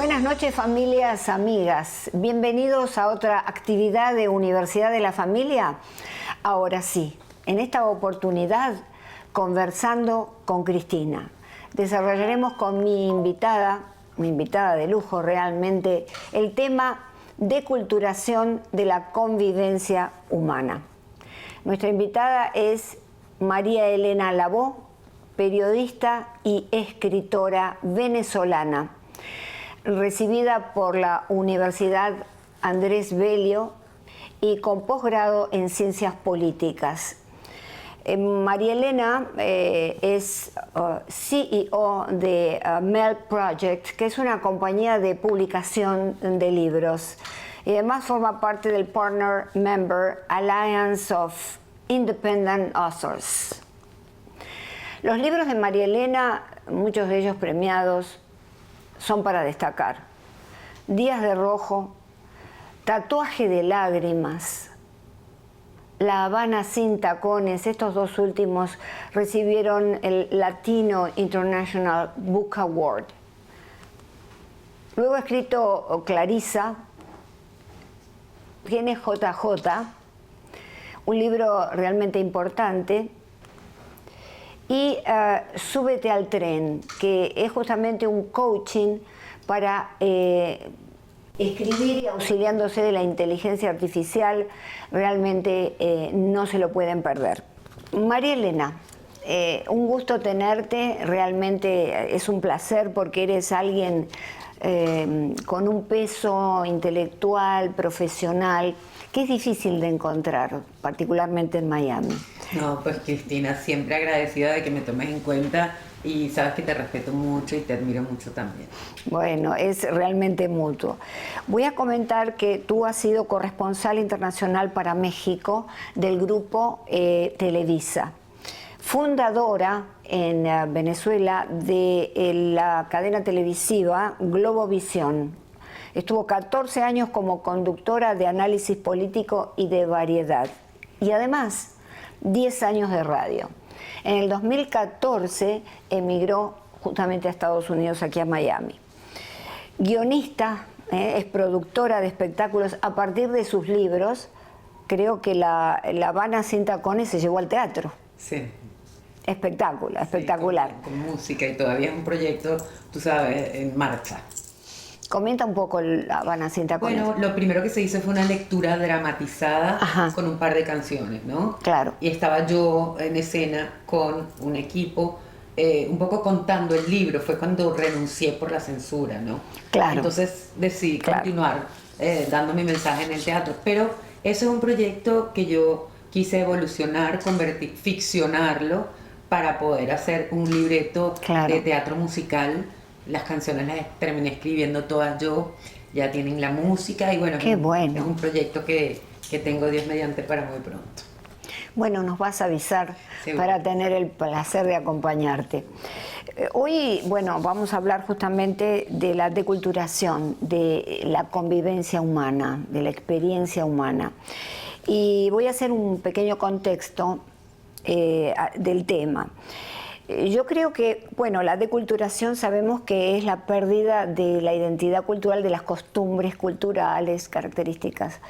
Buenas noches, familias, amigas. Bienvenidos a otra actividad de Universidad de la Familia. Ahora sí, en esta oportunidad, conversando con Cristina. Desarrollaremos con mi invitada de lujo realmente, el tema deculturación de la convivencia humana. Nuestra invitada es María Elena Labó, periodista y escritora venezolana, recibida por la Universidad Andrés Bello y con posgrado en Ciencias Políticas. María Elena es CEO de Mel Project, que es una compañía de publicación de libros. Y además forma parte del Partner Member Alliance of Independent Authors. Los libros de María Elena, muchos de ellos premiados, son para destacar. Días de rojo, Tatuaje de lágrimas, La Habana sin tacones. Estos dos últimos recibieron el Latino International Book Award. Luego ha escrito Clarisa, tiene JJ, un libro realmente importante, y Súbete al tren, que es justamente un coaching para escribir y auxiliándose de la inteligencia artificial. Realmente no se lo pueden perder. María Elena, un gusto tenerte, realmente es un placer porque eres alguien con un peso intelectual, profesional, que es difícil de encontrar, particularmente en Miami. No, pues Cristina, siempre agradecida de que me tomes en cuenta y sabes que te respeto mucho y te admiro mucho también. Bueno, es realmente mutuo. Voy a comentar que tú has sido corresponsal internacional para México del grupo Televisa, fundadora en Venezuela de la cadena televisiva Globovisión. Estuvo 14 años como conductora de análisis político y de variedad. Y además, 10 años de radio. En el 2014 emigró justamente a Estados Unidos, aquí a Miami. Guionista, es productora de espectáculos a partir de sus libros. Creo que La Habana sin tacones se llevó al teatro. Sí. Espectacular, espectacular. Sí, con música y todavía es un proyecto, tú sabes, en marcha. Comenta un poco La Habana sin tacones. Bueno, lo primero que se hizo fue una lectura dramatizada. Ajá. Con un par de canciones, ¿no? Claro. Y estaba yo en escena con un equipo, un poco contando el libro. Fue cuando renuncié por la censura, ¿no? Claro. Entonces decidí Claro. continuar dando mi mensaje en el teatro. Pero eso es un proyecto que yo quise evolucionar, ficcionarlo para poder hacer un libreto Claro. de teatro musical. Las canciones las terminé escribiendo todas yo, ya tienen la música y bueno, Qué bueno. Es un proyecto que tengo Dios mediante para muy pronto. Bueno, nos vas a avisar. Seguro. Para tener el placer de acompañarte. Hoy, bueno, vamos a hablar justamente de la deculturación, de la convivencia humana, de la experiencia humana. Y voy a hacer un pequeño contexto del tema. Yo creo que, bueno, la deculturación sabemos que es la pérdida de la identidad cultural, de las costumbres culturales, características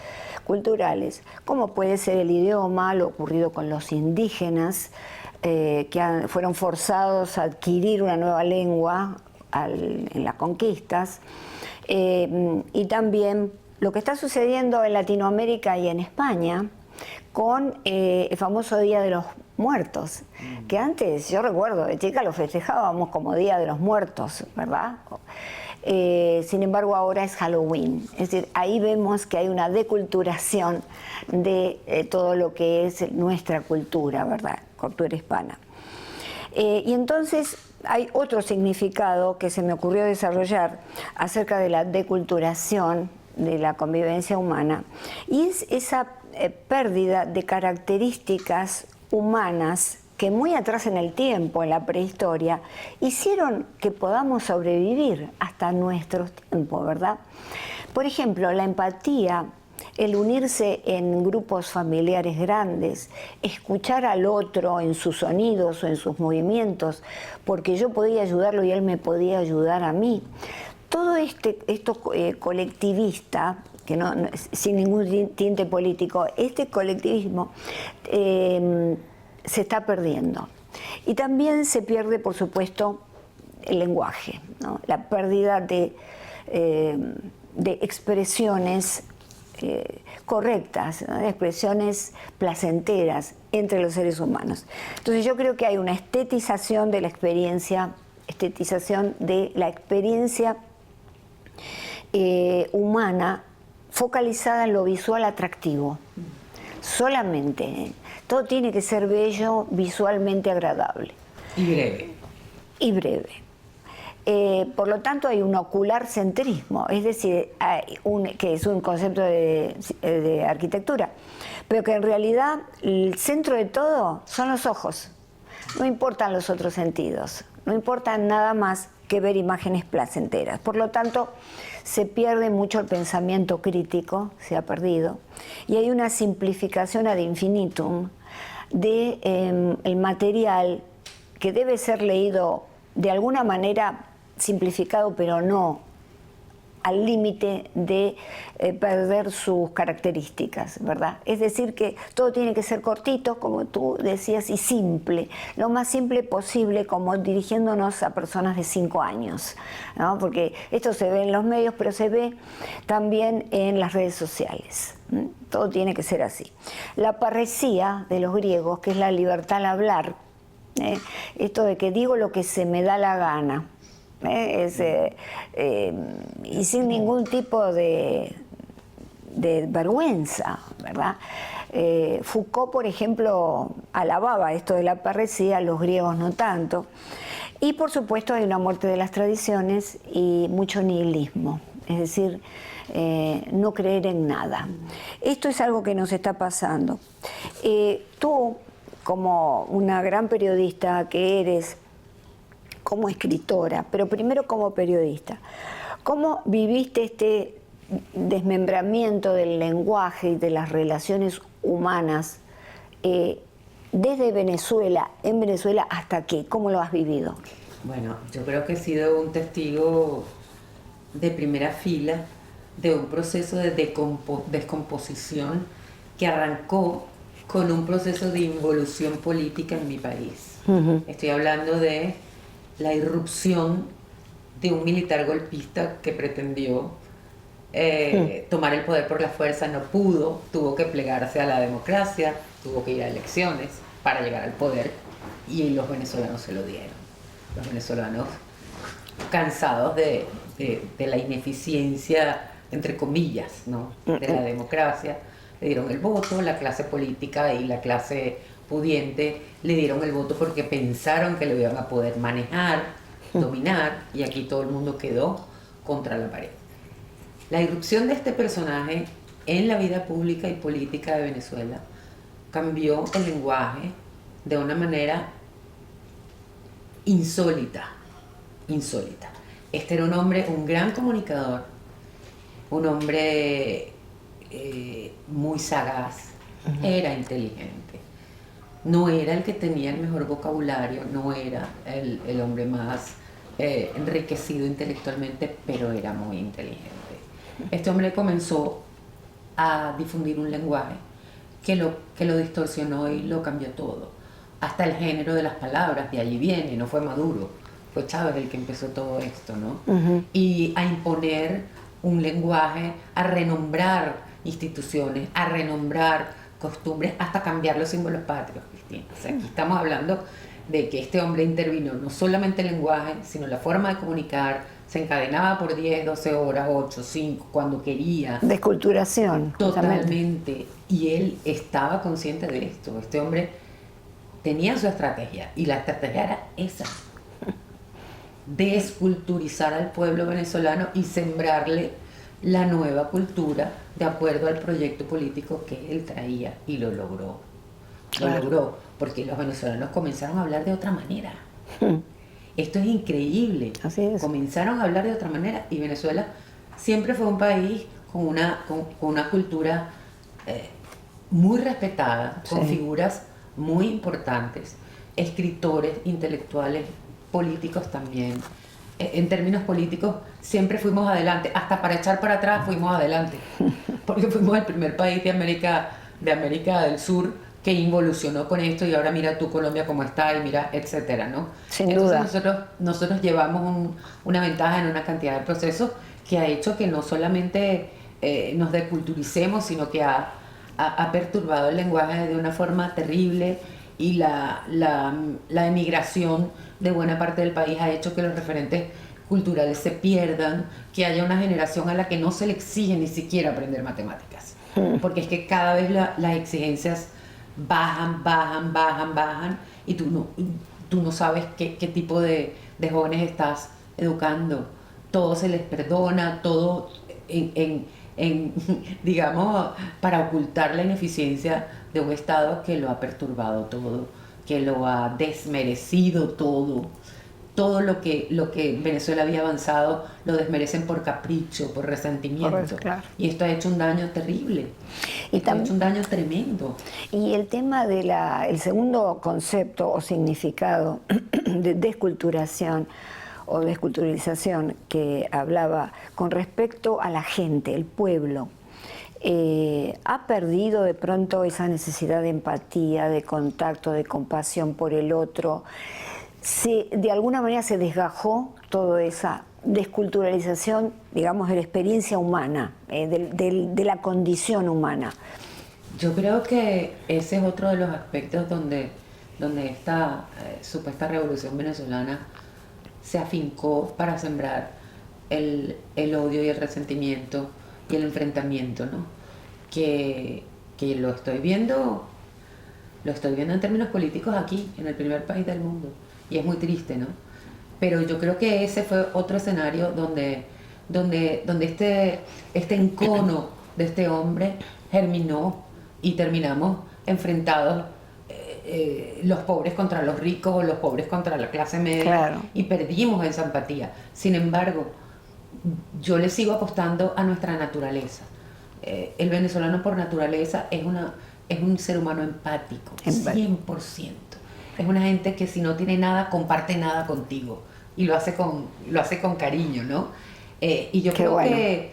culturales, como puede ser el idioma, lo ocurrido con los indígenas, que fueron forzados a adquirir una nueva lengua en las conquistas, y también lo que está sucediendo en Latinoamérica y en España, con el famoso Día de los Muertos, que antes, yo recuerdo, de chica lo festejábamos como Día de los Muertos, ¿verdad? Sin embargo, ahora es Halloween. Es decir, ahí vemos que hay una deculturación de todo lo que es nuestra cultura, ¿verdad? Cultura hispana. Y entonces hay otro significado que se me ocurrió desarrollar acerca de la deculturación de la convivencia humana, y es esa pérdida de características humanas que muy atrás en el tiempo, en la prehistoria, hicieron que podamos sobrevivir hasta nuestros tiempos, ¿verdad? Por ejemplo, la empatía, el unirse en grupos familiares grandes, escuchar al otro en sus sonidos o en sus movimientos, porque yo podía ayudarlo y él me podía ayudar a mí. todo esto colectivista, que sin ningún tinte político, este colectivismo se está perdiendo. Y también se pierde, por supuesto, el lenguaje, ¿no? La pérdida de expresiones correctas, ¿no? De expresiones placenteras entre los seres humanos. Entonces yo creo que hay una estetización de la experiencia humana focalizada en lo visual atractivo, solamente, ¿eh? Todo tiene que ser bello, visualmente agradable. Y breve. Y breve. Por lo tanto hay un ocularcentrismo, es decir, que es un concepto de arquitectura, pero que en realidad el centro de todo son los ojos. No importan los otros sentidos, no importa nada más que ver imágenes placenteras. Por lo tanto, se pierde mucho el pensamiento crítico, se ha perdido, y hay una simplificación ad infinitum de el material que debe ser leído de alguna manera simplificado, pero no al límite de perder sus características, ¿verdad? Es decir, que todo tiene que ser cortito, como tú decías, y simple, lo más simple posible, como dirigiéndonos a personas de 5 años, ¿no? Porque esto se ve en los medios, pero se ve también en las redes sociales. Todo tiene que ser así. La parresía de los griegos, que es la libertad al hablar, esto de que digo lo que se me da la gana, y sin ningún tipo de vergüenza, ¿verdad? Foucault, por ejemplo, alababa esto de la parresía, los griegos no tanto. Y por supuesto hay una muerte de las tradiciones y mucho nihilismo, es decir, no creer en nada. Esto es algo que nos está pasando. Tú, como una gran periodista que eres, como escritora, pero primero como periodista, ¿cómo viviste este desmembramiento del lenguaje y de las relaciones humanas desde Venezuela, en Venezuela hasta aquí? ¿Cómo lo has vivido? Bueno, yo creo que he sido un testigo de primera fila de un proceso de descomposición que arrancó con un proceso de involución política en mi país. Estoy hablando de la irrupción de un militar golpista que pretendió tomar el poder por la fuerza, no pudo, tuvo que plegarse a la democracia, tuvo que ir a elecciones para llegar al poder, y los venezolanos se lo dieron. Los venezolanos, cansados de la ineficiencia, entre comillas, ¿no?, de la democracia, le dieron el voto. La clase política y la clase pudiente le dieron el voto porque pensaron que lo iban a poder manejar, dominar, y aquí todo el mundo quedó contra la pared. La irrupción de este personaje en la vida pública y política de Venezuela cambió el lenguaje de una manera insólita. Este era un hombre, un gran comunicador, un hombre muy sagaz, era inteligente. No era el que tenía el mejor vocabulario, no era el hombre más enriquecido intelectualmente, pero era muy inteligente. Este hombre comenzó a difundir un lenguaje que lo distorsionó y lo cambió todo. Hasta el género de las palabras, de allí viene, no fue Maduro, fue Chávez el que empezó todo esto, ¿no? Y a imponer un lenguaje, a renombrar instituciones, a renombrar costumbres, hasta cambiar los símbolos patrios, Cristina. O sea, aquí estamos hablando de que este hombre intervino no solamente el lenguaje, sino la forma de comunicar. Se encadenaba por 10, 12 horas, 8, 5, cuando quería. Desculturación. Totalmente. Y él estaba consciente de esto. Este hombre tenía su estrategia, y la estrategia era esa: desculturizar al pueblo venezolano y sembrarle la nueva cultura de acuerdo al proyecto político que él traía, y lo logró. Lo logró, porque los venezolanos comenzaron a hablar de otra manera. Esto es increíble. Así es. Comenzaron a hablar de otra manera, y Venezuela siempre fue un país con una cultura muy respetada, con figuras muy importantes, escritores, intelectuales, políticos también, en términos políticos siempre fuimos adelante, hasta para echar para atrás fuimos adelante, porque fuimos el primer país de América del Sur que involucionó con esto, y ahora mira tú Colombia cómo está y mira, etcétera, ¿no? Sin Entonces duda. nosotros llevamos una ventaja en una cantidad de procesos que ha hecho que no solamente nos deculturicemos, sino que ha perturbado el lenguaje de una forma terrible, y la emigración de buena parte del país ha hecho que los referentes culturales se pierdan, que haya una generación a la que no se le exige ni siquiera aprender matemáticas, porque es que cada vez las exigencias bajan, y tú no sabes qué tipo de jóvenes estás educando. Todo se les perdona, todo en digamos, para ocultar la ineficiencia de un Estado que lo ha perturbado todo, que lo ha desmerecido todo lo que Venezuela había avanzado lo desmerecen por capricho, por resentimiento. Claro. Y esto ha hecho un daño terrible, Y ha hecho un daño tremendo. Y el tema el segundo concepto o significado de desculturación o desculturalización que hablaba con respecto a la gente, el pueblo, ha perdido de pronto esa necesidad de empatía, de contacto, de compasión por el otro. De alguna manera se desgajó toda esa desculturalización, digamos, de la experiencia humana, de la condición humana. Yo creo que ese es otro de los aspectos donde esta supuesta revolución venezolana se afincó para sembrar el odio y el resentimiento y el enfrentamiento, ¿no? Que lo estoy viendo en términos políticos aquí, en el primer país del mundo, y es muy triste, ¿no? Pero yo creo que ese fue otro escenario donde este encono de este hombre germinó, y terminamos enfrentados, los pobres contra los ricos, los pobres contra la clase media, claro, y perdimos esa empatía. Sin embargo, yo le sigo apostando a nuestra naturaleza. El venezolano por naturaleza es un ser humano empático, 100%. Es una gente que si no tiene nada, comparte nada contigo, y lo hace con cariño, ¿no? Y yo creo que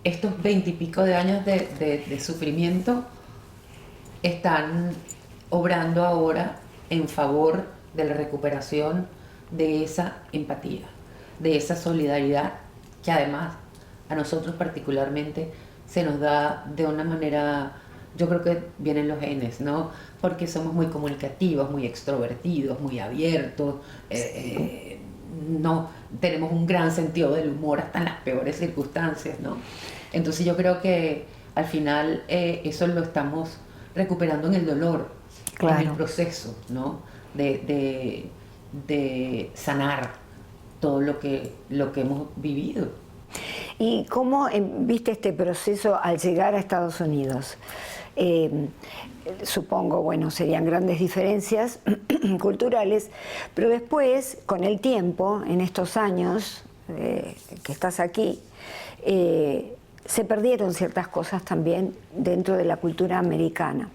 estos 20 y pico de años de sufrimiento están obrando ahora en favor de la recuperación de esa empatía, de esa solidaridad, que además a nosotros particularmente se nos da de una manera, yo creo que vienen los genes, ¿no? Porque somos muy comunicativos, muy extrovertidos, muy abiertos, no, tenemos un gran sentido del humor hasta en las peores circunstancias, ¿no? Entonces yo creo que al final eso lo estamos recuperando en el dolor, claro, en el proceso, ¿no? De sanar todo lo que hemos vivido. ¿Y cómo viste este proceso al llegar a Estados Unidos? Supongo, bueno, serían grandes diferencias culturales, pero después, con el tiempo, en estos años que estás aquí, se perdieron ciertas cosas también dentro de la cultura americana.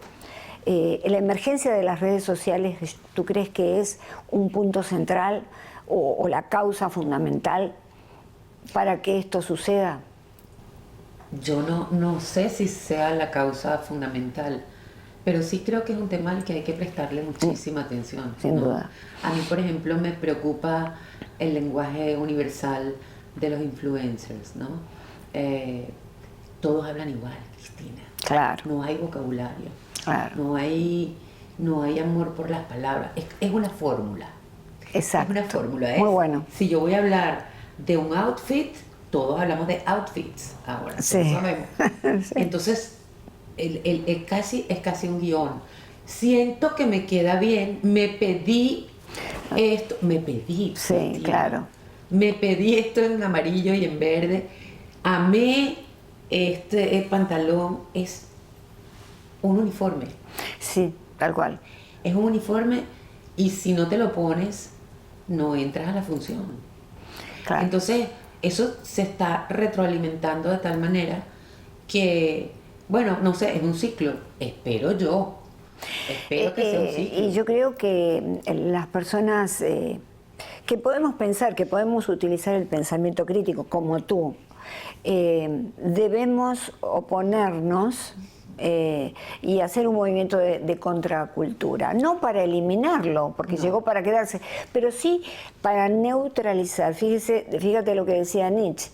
La emergencia de las redes sociales, ¿tú crees que es un punto central o la causa fundamental para que esto suceda? Yo no sé si sea la causa fundamental, pero sí creo que es un tema al que hay que prestarle muchísima atención. Sin duda. A mí, por ejemplo, me preocupa el lenguaje universal de los influencers, ¿no? Todos hablan igual, Cristina. Claro. No hay vocabulario. Claro. No hay amor por las palabras. Es una fórmula. Exacto. Es una fórmula. Muy bueno. Si yo voy a hablar de un outfit, todos hablamos de outfits ahora. Sí. Sabemos. Sí. Entonces, es casi un guión. Siento que me queda bien. Me pedí esto. Sí, Cristina, claro. Me pedí esto en amarillo y en verde. Amé el pantalón. Es un uniforme. Sí, tal cual. Es un uniforme, y si no te lo pones, no entras a la función. Claro. Entonces, eso se está retroalimentando de tal manera que, bueno, no sé, es un ciclo. Espero que sea un ciclo. Y yo creo que las personas que podemos pensar, que podemos utilizar el pensamiento crítico como tú. Debemos oponernos y hacer un movimiento de contracultura, no para eliminarlo, porque llegó para quedarse, pero sí para neutralizar. Fíjate lo que decía Nietzsche,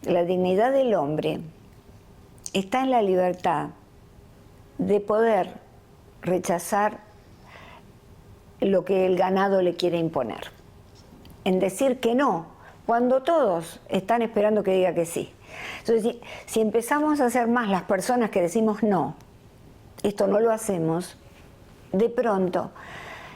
la dignidad del hombre está en la libertad de poder rechazar lo que el ganado le quiere imponer, en decir que no, cuando todos están esperando que diga que sí. Entonces, si empezamos a ser más las personas que decimos no, esto no lo hacemos, de pronto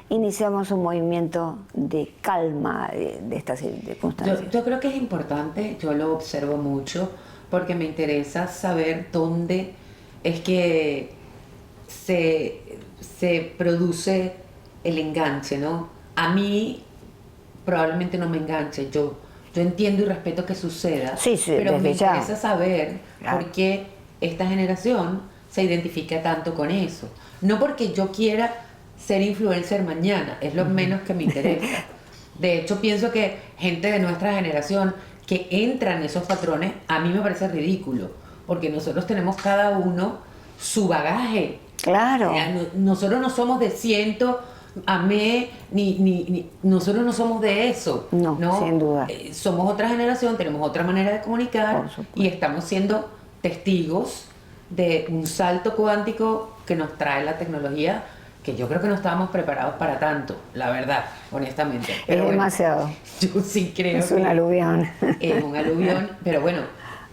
iniciamos un movimiento de calma de estas circunstancias. Yo creo que es importante, yo lo observo mucho, porque me interesa saber dónde es que se produce el enganche, ¿no? A mí probablemente no me enganche, yo entiendo y respeto que suceda, pero me interesa saber por qué esta generación se identifica tanto con eso. No porque yo quiera ser influencer mañana, es lo menos que me interesa. De hecho, pienso que gente de nuestra generación que entra en esos patrones, a mí me parece ridículo, porque nosotros tenemos cada uno su bagaje. Claro. Nosotros no somos de ciento, amé, ni nosotros no somos de eso. No, sin duda. Somos otra generación, tenemos otra manera de comunicar y estamos siendo testigos de un salto cuántico que nos trae la tecnología, que yo creo que no estábamos preparados para tanto, la verdad, honestamente. Pero es demasiado. Yo sí creo es un aluvión. Es un aluvión, pero bueno,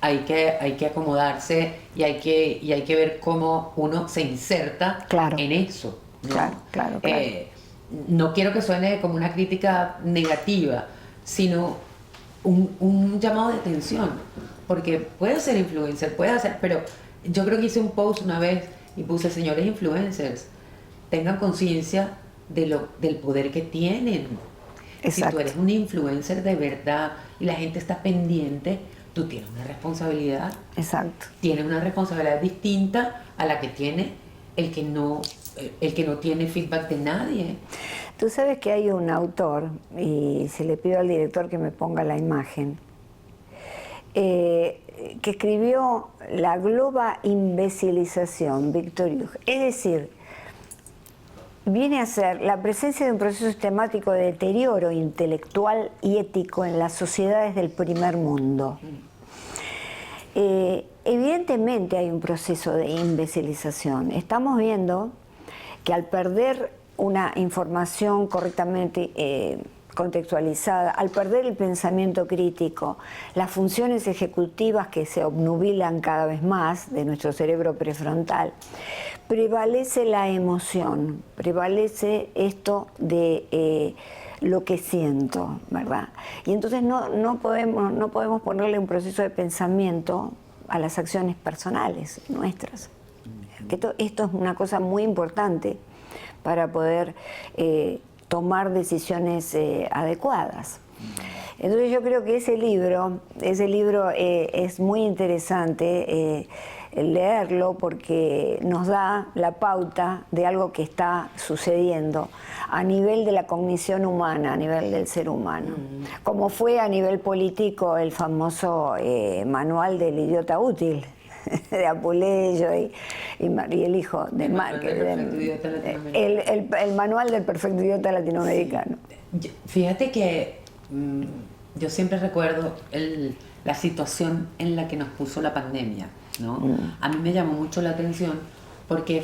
hay que acomodarse y hay que ver cómo uno se inserta en eso, ¿no? Claro. No quiero que suene como una crítica negativa, sino un llamado de atención, porque puede ser influencer, puede hacer, pero yo creo que hice un post una vez y puse: señores influencers, tengan conciencia del poder que tienen. Exacto. Si tú eres un influencer de verdad y la gente está pendiente, tú tienes una responsabilidad. Exacto. Tienes una responsabilidad distinta a la que tiene el que no tiene feedback de nadie. Tú sabes que hay un autor, y se le pido al director que me ponga la imagen, que escribió La globa imbecilización, Víctor Hugo. Es decir, viene a ser la presencia de un proceso sistemático de deterioro intelectual y ético en las sociedades del primer mundo. Evidentemente hay un proceso de imbecilización. Estamos viendo que al perder una información correctamente contextualizada, al perder el pensamiento crítico, las funciones ejecutivas que se obnubilan cada vez más de nuestro cerebro prefrontal, prevalece la emoción, prevalece esto de lo que siento, ¿verdad? Y entonces no podemos ponerle un proceso de pensamiento a las acciones personales nuestras. Esto es una cosa muy importante para poder tomar decisiones adecuadas. Entonces yo creo que ese libro es muy interesante leerlo, porque nos da la pauta de algo que está sucediendo a nivel de la cognición humana, a nivel del ser humano. Como fue a nivel político el famoso manual del idiota útil, de Apuleyo y el hijo de Márquez, el manual del perfecto idiota latinoamericano. Fíjate que yo siempre recuerdo la situación en la que nos puso la pandemia, ¿no? A mí me llamó mucho la atención porque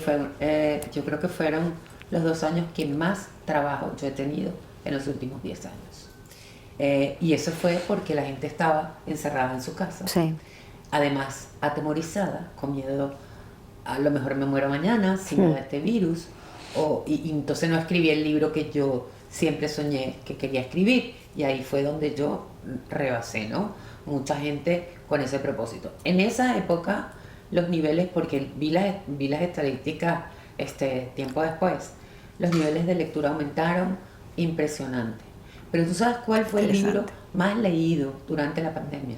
yo creo que fueron los 2 años que más trabajo yo he tenido en los últimos 10 años. Y eso fue porque la gente estaba encerrada en su casa. Sí. Además, atemorizada, con miedo, a lo mejor me muero mañana si me da este virus. Y entonces no escribí el libro que yo siempre soñé que quería escribir. Y ahí fue donde yo rebasé, ¿no? Mucha gente con ese propósito. En esa época, los niveles, porque vi las estadísticas tiempo después, los niveles de lectura aumentaron impresionante. Pero ¿tú sabes cuál fue el libro más leído durante la pandemia?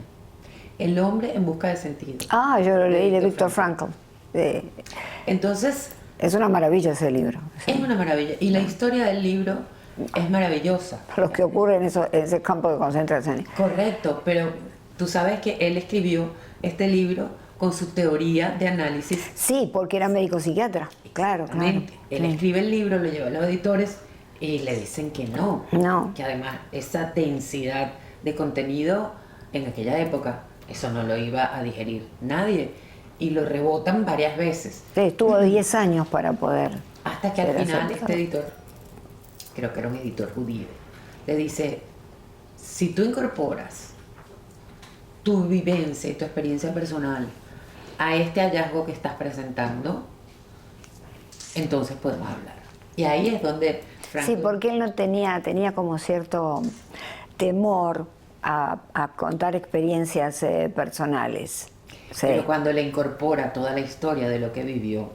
El hombre en busca de sentido. Ah, yo lo leí, de Viktor Frankl. Entonces... Es una maravilla ese libro. Es una maravilla. Y la historia del libro es maravillosa. lo que ocurre en ese campo de concentración. Correcto, pero tú sabes que él escribió este libro con su teoría de análisis. Sí, porque era médico psiquiatra, claro, claro. Él escribe el libro, lo lleva a los editores y le dicen que no, que además esa densidad de contenido en aquella época, eso no lo iba a digerir nadie, y lo rebotan varias veces. Sí, estuvo 10 años para poder... Hasta que al final este editor, creo que era un editor judío, le dice, si tú incorporas tu vivencia y tu experiencia personal a este hallazgo que estás presentando, entonces podemos hablar. Y ahí es donde Franco... Sí, porque él no tenía como cierto temor a contar experiencias personales. Sí. Pero cuando le incorpora toda la historia de lo que vivió,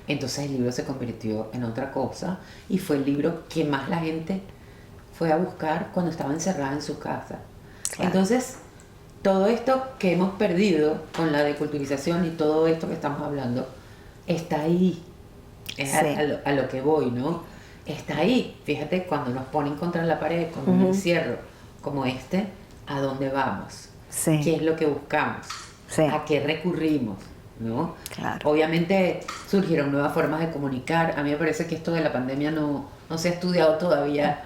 entonces el libro se convirtió en otra cosa y fue el libro que más la gente fue a buscar cuando estaba encerrada en su casa. Claro. Entonces, todo esto que hemos perdido con la deculturización y todo esto que estamos hablando, está ahí. Es sí. a lo que voy, ¿no? Está ahí. Fíjate, cuando nos ponen contra la pared con un encierro como este, ¿a dónde vamos? Sí. ¿Qué es lo que buscamos? Sí. ¿A qué recurrimos? ¿No? Claro. Obviamente surgieron nuevas formas de comunicar. A mí me parece que esto de la pandemia no se ha estudiado todavía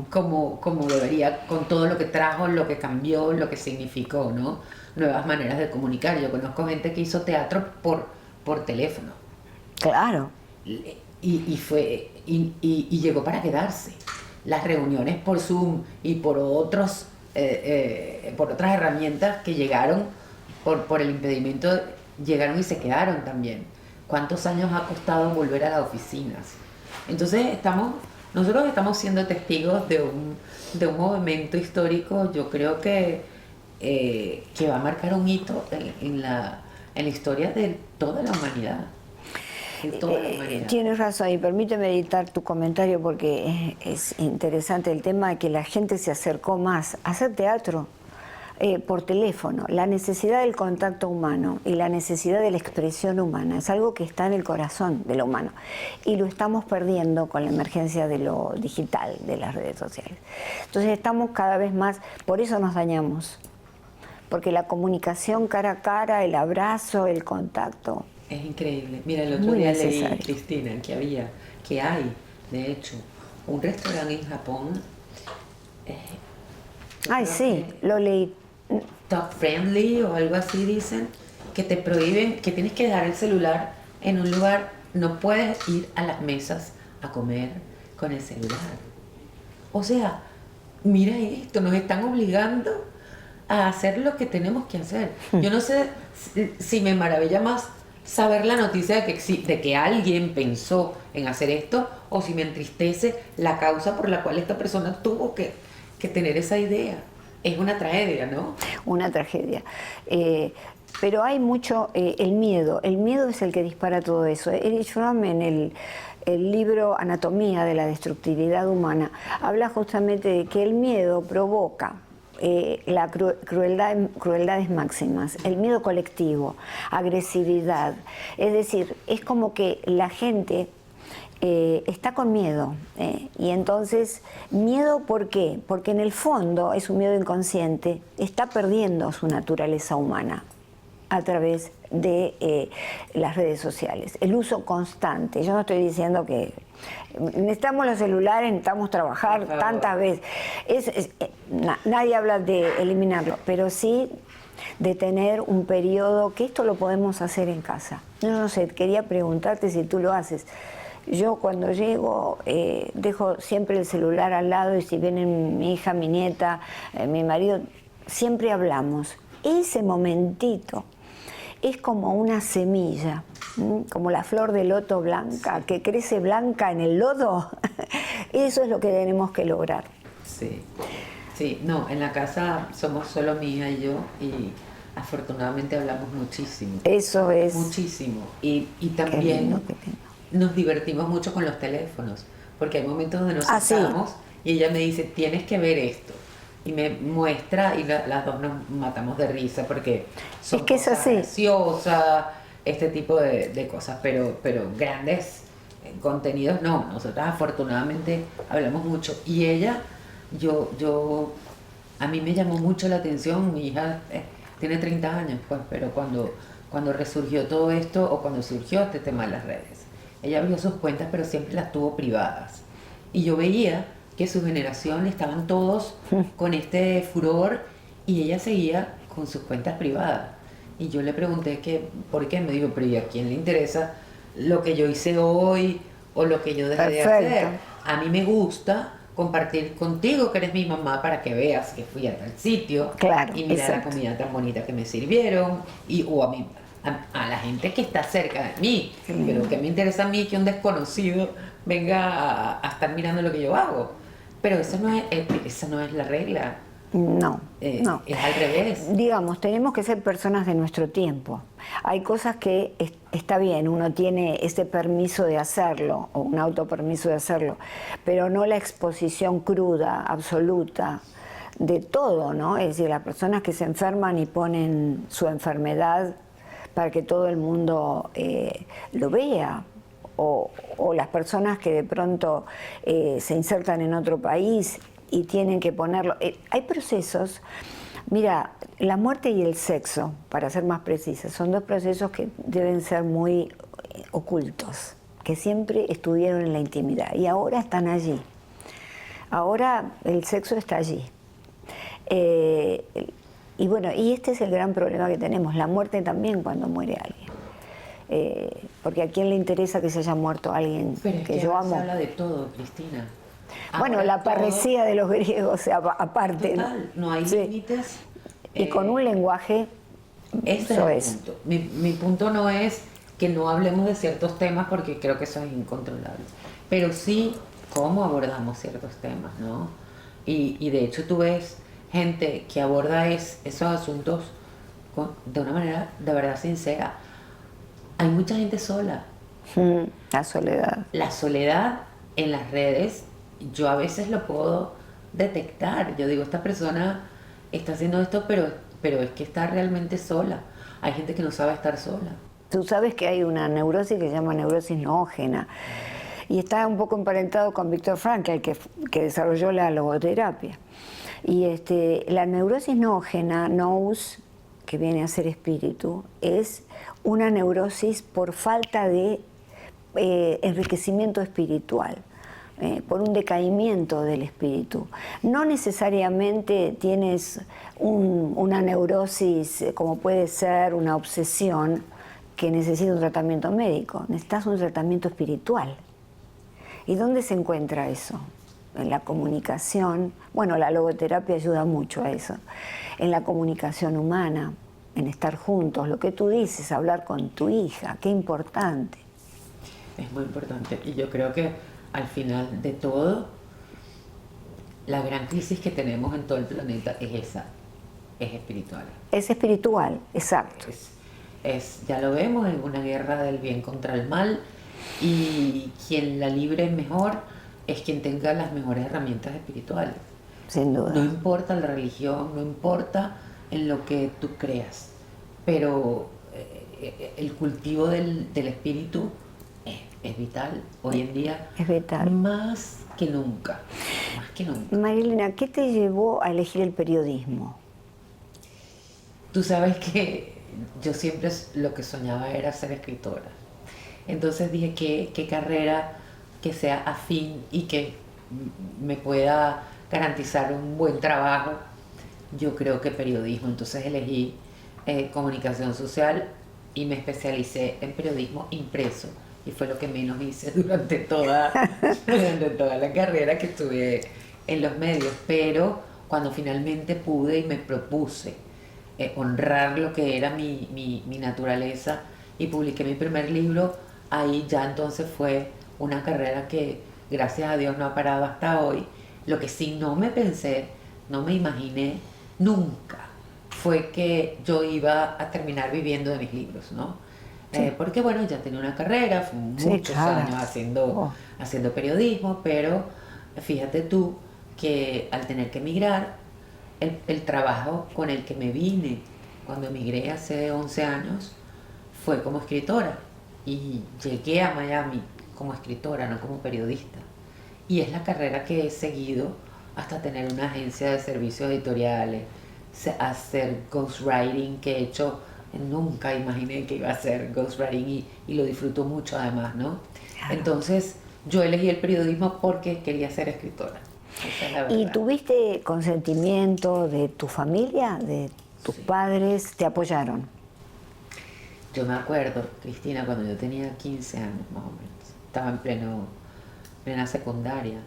como debería, con todo lo que trajo, lo que cambió, lo que significó, ¿no? Nuevas maneras de comunicar. Yo conozco gente que hizo teatro por teléfono. Claro. Y llegó para quedarse. Las reuniones por Zoom y por otras herramientas que llegaron por el impedimento, llegaron y se quedaron también. ¿Cuántos años ha costado volver a las oficinas? Entonces nosotros estamos siendo testigos de un movimiento histórico, yo creo que va a marcar un hito en la historia de toda la humanidad. Tienes razón, y permíteme editar tu comentario porque es interesante el tema de que la gente se acercó más a hacer teatro por teléfono. La necesidad del contacto humano y la necesidad de la expresión humana es algo que está en el corazón de lo humano y lo estamos perdiendo con la emergencia de lo digital, de las redes sociales. Entonces estamos cada vez más, por eso nos dañamos, porque la comunicación cara a cara, el abrazo, el contacto, es increíble. Mira, el otro día leí, Cristina, que hay, de hecho, un restaurante en Japón. Sí, lo leí. Dog friendly o algo así dicen, que te prohíben, que tienes que dejar el celular en un lugar, no puedes ir a las mesas a comer con el celular. O sea, mira esto, nos están obligando a hacer lo que tenemos que hacer. Yo no sé si me maravilla más saber la noticia de que alguien pensó en hacer esto, o si me entristece la causa por la cual esta persona tuvo que tener esa idea. Es una tragedia, ¿no? Una tragedia. Pero hay mucho, el miedo es el que dispara todo eso. Erich Fromm, en el libro Anatomía de la Destructividad Humana, habla justamente de que el miedo provoca la crueldades máximas, el miedo colectivo, agresividad. Es decir, es como que la gente está con miedo. Y entonces, ¿miedo por qué? Porque en el fondo es un miedo inconsciente, está perdiendo su naturaleza humana a través de las redes sociales. El uso constante. Yo no estoy diciendo que necesitamos los celulares, necesitamos trabajar tantas veces. Nadie habla de eliminarlo, pero sí de tener un periodo, que esto lo podemos hacer en casa. Yo no sé, quería preguntarte si tú lo haces. Yo cuando llego dejo siempre el celular al lado y si vienen mi hija, mi nieta, mi marido, siempre hablamos. Ese momentito es como una semilla, como la flor de loto blanca, que crece blanca en el lodo. Eso es lo que tenemos que lograr. Sí, no, en la casa somos solo mi hija y yo, y afortunadamente hablamos muchísimo. Eso es. Muchísimo. Y también nos divertimos mucho con los teléfonos, porque hay momentos donde nos sentamos y ella me dice, tienes que ver esto. Y me muestra y las dos nos matamos de risa porque son cosas graciosas, este tipo de cosas, pero grandes contenidos no, nosotras afortunadamente hablamos mucho. Y ella, a mí me llamó mucho la atención, mi hija tiene 30 años, pues, pero cuando resurgió todo esto, o cuando surgió este tema de las redes, ella abrió sus cuentas, pero siempre las tuvo privadas. Y yo veía que su generación estaban todos con este furor y ella seguía con sus cuentas privadas. Y yo le pregunté que, ¿por qué? Me dijo, pero ¿y a quién le interesa lo que yo hice hoy o lo que yo dejé de hacer? A mí me gusta compartir contigo, que eres mi mamá, para que veas que fui a tal sitio, claro, y mira exacto, la comida tan bonita que me sirvieron, o a la gente que está cerca de mí. Pero que me interesa a mí que un desconocido venga a estar mirando lo que yo hago. Pero esa no es la regla. No, no. Es al revés. Digamos, tenemos que ser personas de nuestro tiempo. Hay cosas que está bien, uno tiene ese permiso de hacerlo, o un autopermiso de hacerlo, pero no la exposición cruda, absoluta, de todo, ¿no? Es decir, las personas que se enferman y ponen su enfermedad para que todo el mundo lo vea. O las personas que de pronto se insertan en otro país y tienen que ponerlo. Hay procesos, mira, la muerte y el sexo, para ser más precisa, son dos procesos que deben ser muy ocultos, que siempre estuvieron en la intimidad y ahora están allí. Ahora el sexo está allí. Y bueno, y este es el gran problema que tenemos, la muerte también cuando muere alguien. Porque a quién le interesa que se haya muerto alguien que yo amo. Se habla de todo, Cristina. Bueno, la parresía de los griegos, aparte. Total, no hay límites. Y con un lenguaje, eso es el punto. Mi punto no es que no hablemos de ciertos temas, porque creo que eso es incontrolable, pero sí cómo abordamos ciertos temas, ¿no? Y de hecho tú ves gente que aborda esos asuntos de una manera de verdad sincera. Hay mucha gente sola. La soledad. La soledad en las redes, yo a veces lo puedo detectar. Yo digo, esta persona está haciendo esto, pero es que está realmente sola. Hay gente que no sabe estar sola. Tú sabes que hay una neurosis que se llama neurosis noógena y está un poco emparentado con Viktor Frankl, que desarrolló la logoterapia. Y la neurosis noógena, nous, que viene a ser espíritu, es una neurosis por falta de enriquecimiento espiritual, por un decaimiento del espíritu. No necesariamente tienes una neurosis como puede ser una obsesión que necesita un tratamiento médico, necesitas un tratamiento espiritual. ¿Y dónde se encuentra eso? En la comunicación. Bueno, la logoterapia ayuda mucho a eso. En la comunicación humana, en estar juntos, lo que tú dices, hablar con tu hija, qué importante. Es muy importante, y yo creo que al final de todo, la gran crisis que tenemos en todo el planeta es esa, es espiritual. Es espiritual, exacto. Ya lo vemos, es una guerra del bien contra el mal, y quien la libre mejor es quien tenga las mejores herramientas espirituales. Sin duda. No importa la religión, no importa en lo que tú creas, pero el cultivo del espíritu es vital hoy en día. Es vital. Más que nunca. Marilena, ¿qué te llevó a elegir el periodismo? Tú sabes que yo siempre lo que soñaba era ser escritora. Entonces dije, ¿qué carrera que sea afín y que me pueda garantizar un buen trabajo? Yo creo que periodismo. Entonces elegí comunicación social y me especialicé en periodismo impreso. Y fue lo que menos hice durante toda la carrera que estuve en los medios. Pero cuando finalmente pude y me propuse honrar lo que era mi naturaleza y publiqué mi primer libro, ahí ya entonces fue una carrera que gracias a Dios no ha parado hasta hoy. Lo que sí no me pensé, no me imaginé nunca, fue que yo iba a terminar viviendo de mis libros, ¿no? Sí. Porque bueno, ya tenía una carrera, fue muchos años haciendo periodismo, pero fíjate tú que al tener que emigrar, el trabajo con el que me vine cuando emigré hace 11 años fue como escritora, y llegué a Miami como escritora, no como periodista. Y es la carrera que he seguido hasta tener una agencia de servicios editoriales, hacer ghostwriting, que he hecho, nunca imaginé que iba a hacer ghostwriting y lo disfruto mucho además, ¿no? Claro. Entonces yo elegí el periodismo porque quería ser escritora. Esa es la verdad. ¿Y tuviste consentimiento de tu familia, de tus padres? ¿Te apoyaron? Yo me acuerdo, Cristina, cuando yo tenía 15 años más o menos, estaba en plena secundaria,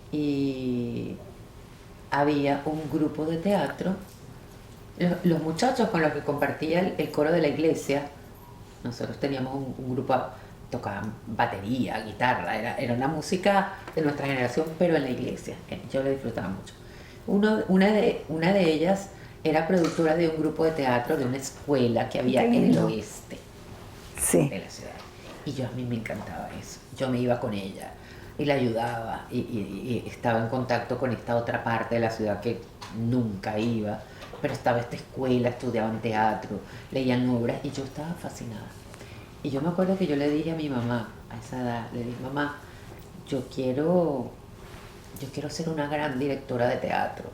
y había un grupo de teatro. Los muchachos con los que compartía el coro de la iglesia, nosotros teníamos un grupo, tocaban batería, guitarra, era una música de nuestra generación, pero en la iglesia, yo lo disfrutaba mucho. Una de ellas era productora de un grupo de teatro de una escuela que había en el oeste de la ciudad. Y a mí me encantaba eso. Yo me iba con ella y la ayudaba y estaba en contacto con esta otra parte de la ciudad que nunca iba, pero estaba esta escuela, estudiaban teatro, leían obras y yo estaba fascinada. Y yo me acuerdo que yo le dije a mi mamá, a esa edad, le dije, mamá, yo quiero ser una gran directora de teatro,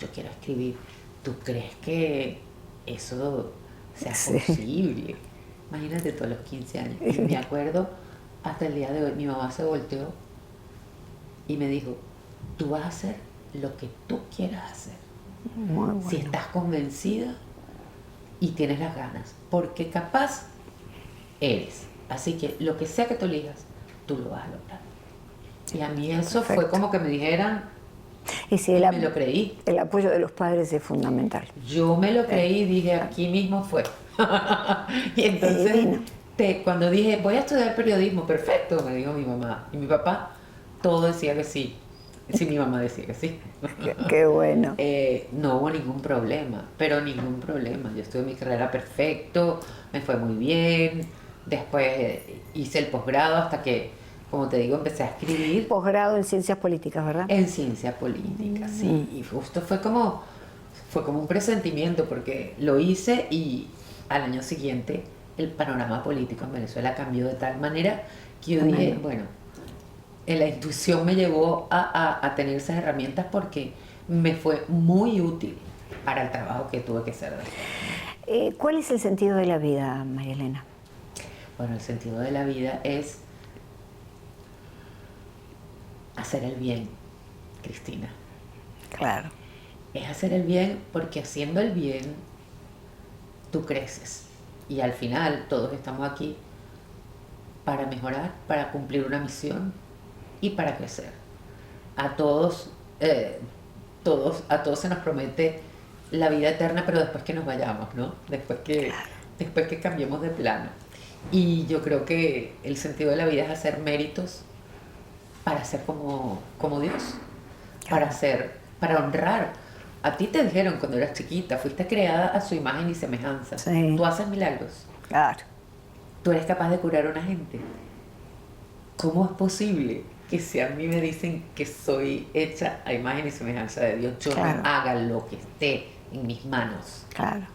yo quiero escribir. ¿Tú crees que eso sea posible? Imagínate tú a los 15 años. Y me acuerdo, hasta el día de hoy, mi mamá se volteó y me dijo, tú vas a hacer lo que tú quieras hacer. Muy bueno. Si estás convencida y tienes las ganas, porque capaz eres. Así que lo que sea que tú elijas, tú lo vas a lograr. Y a mí eso fue como que me dijeran, y si me lo creí. El apoyo de los padres es fundamental. Yo me lo creí y dije, aquí mismo fue. Y entonces, cuando dije, voy a estudiar periodismo, perfecto, me dijo mi mamá. Y mi papá, todo decía que sí. Sí, mi mamá decía que sí. Qué bueno. No hubo ningún problema, pero ningún problema. Yo estudié mi carrera perfecto, me fue muy bien. Después hice el posgrado hasta que, como te digo, empecé a escribir. Posgrado en ciencias políticas, ¿verdad? En ciencias políticas, sí. Y justo fue como un presentimiento, porque lo hice y al año siguiente el panorama político en Venezuela cambió de tal manera que yo dije, bueno, la intuición me llevó a tener esas herramientas porque me fue muy útil para el trabajo que tuve que hacer. ¿Cuál es el sentido de la vida, María Elena? Bueno, el sentido de la vida es hacer el bien, Cristina. Claro. Es hacer el bien porque haciendo el bien tú creces. Y al final todos estamos aquí para mejorar, para cumplir una misión y para crecer. A todos se nos promete la vida eterna, pero después que nos vayamos, ¿no? Después que cambiemos de plano. Y yo creo que el sentido de la vida es hacer méritos para ser como Dios, para honrar. A ti te dijeron cuando eras chiquita, fuiste creada a su imagen y semejanza. Sí. Tú haces milagros. Claro. Tú eres capaz de curar a una gente. ¿Cómo es posible que si a mí me dicen que soy hecha a imagen y semejanza de Dios, yo no haga lo que esté en mis manos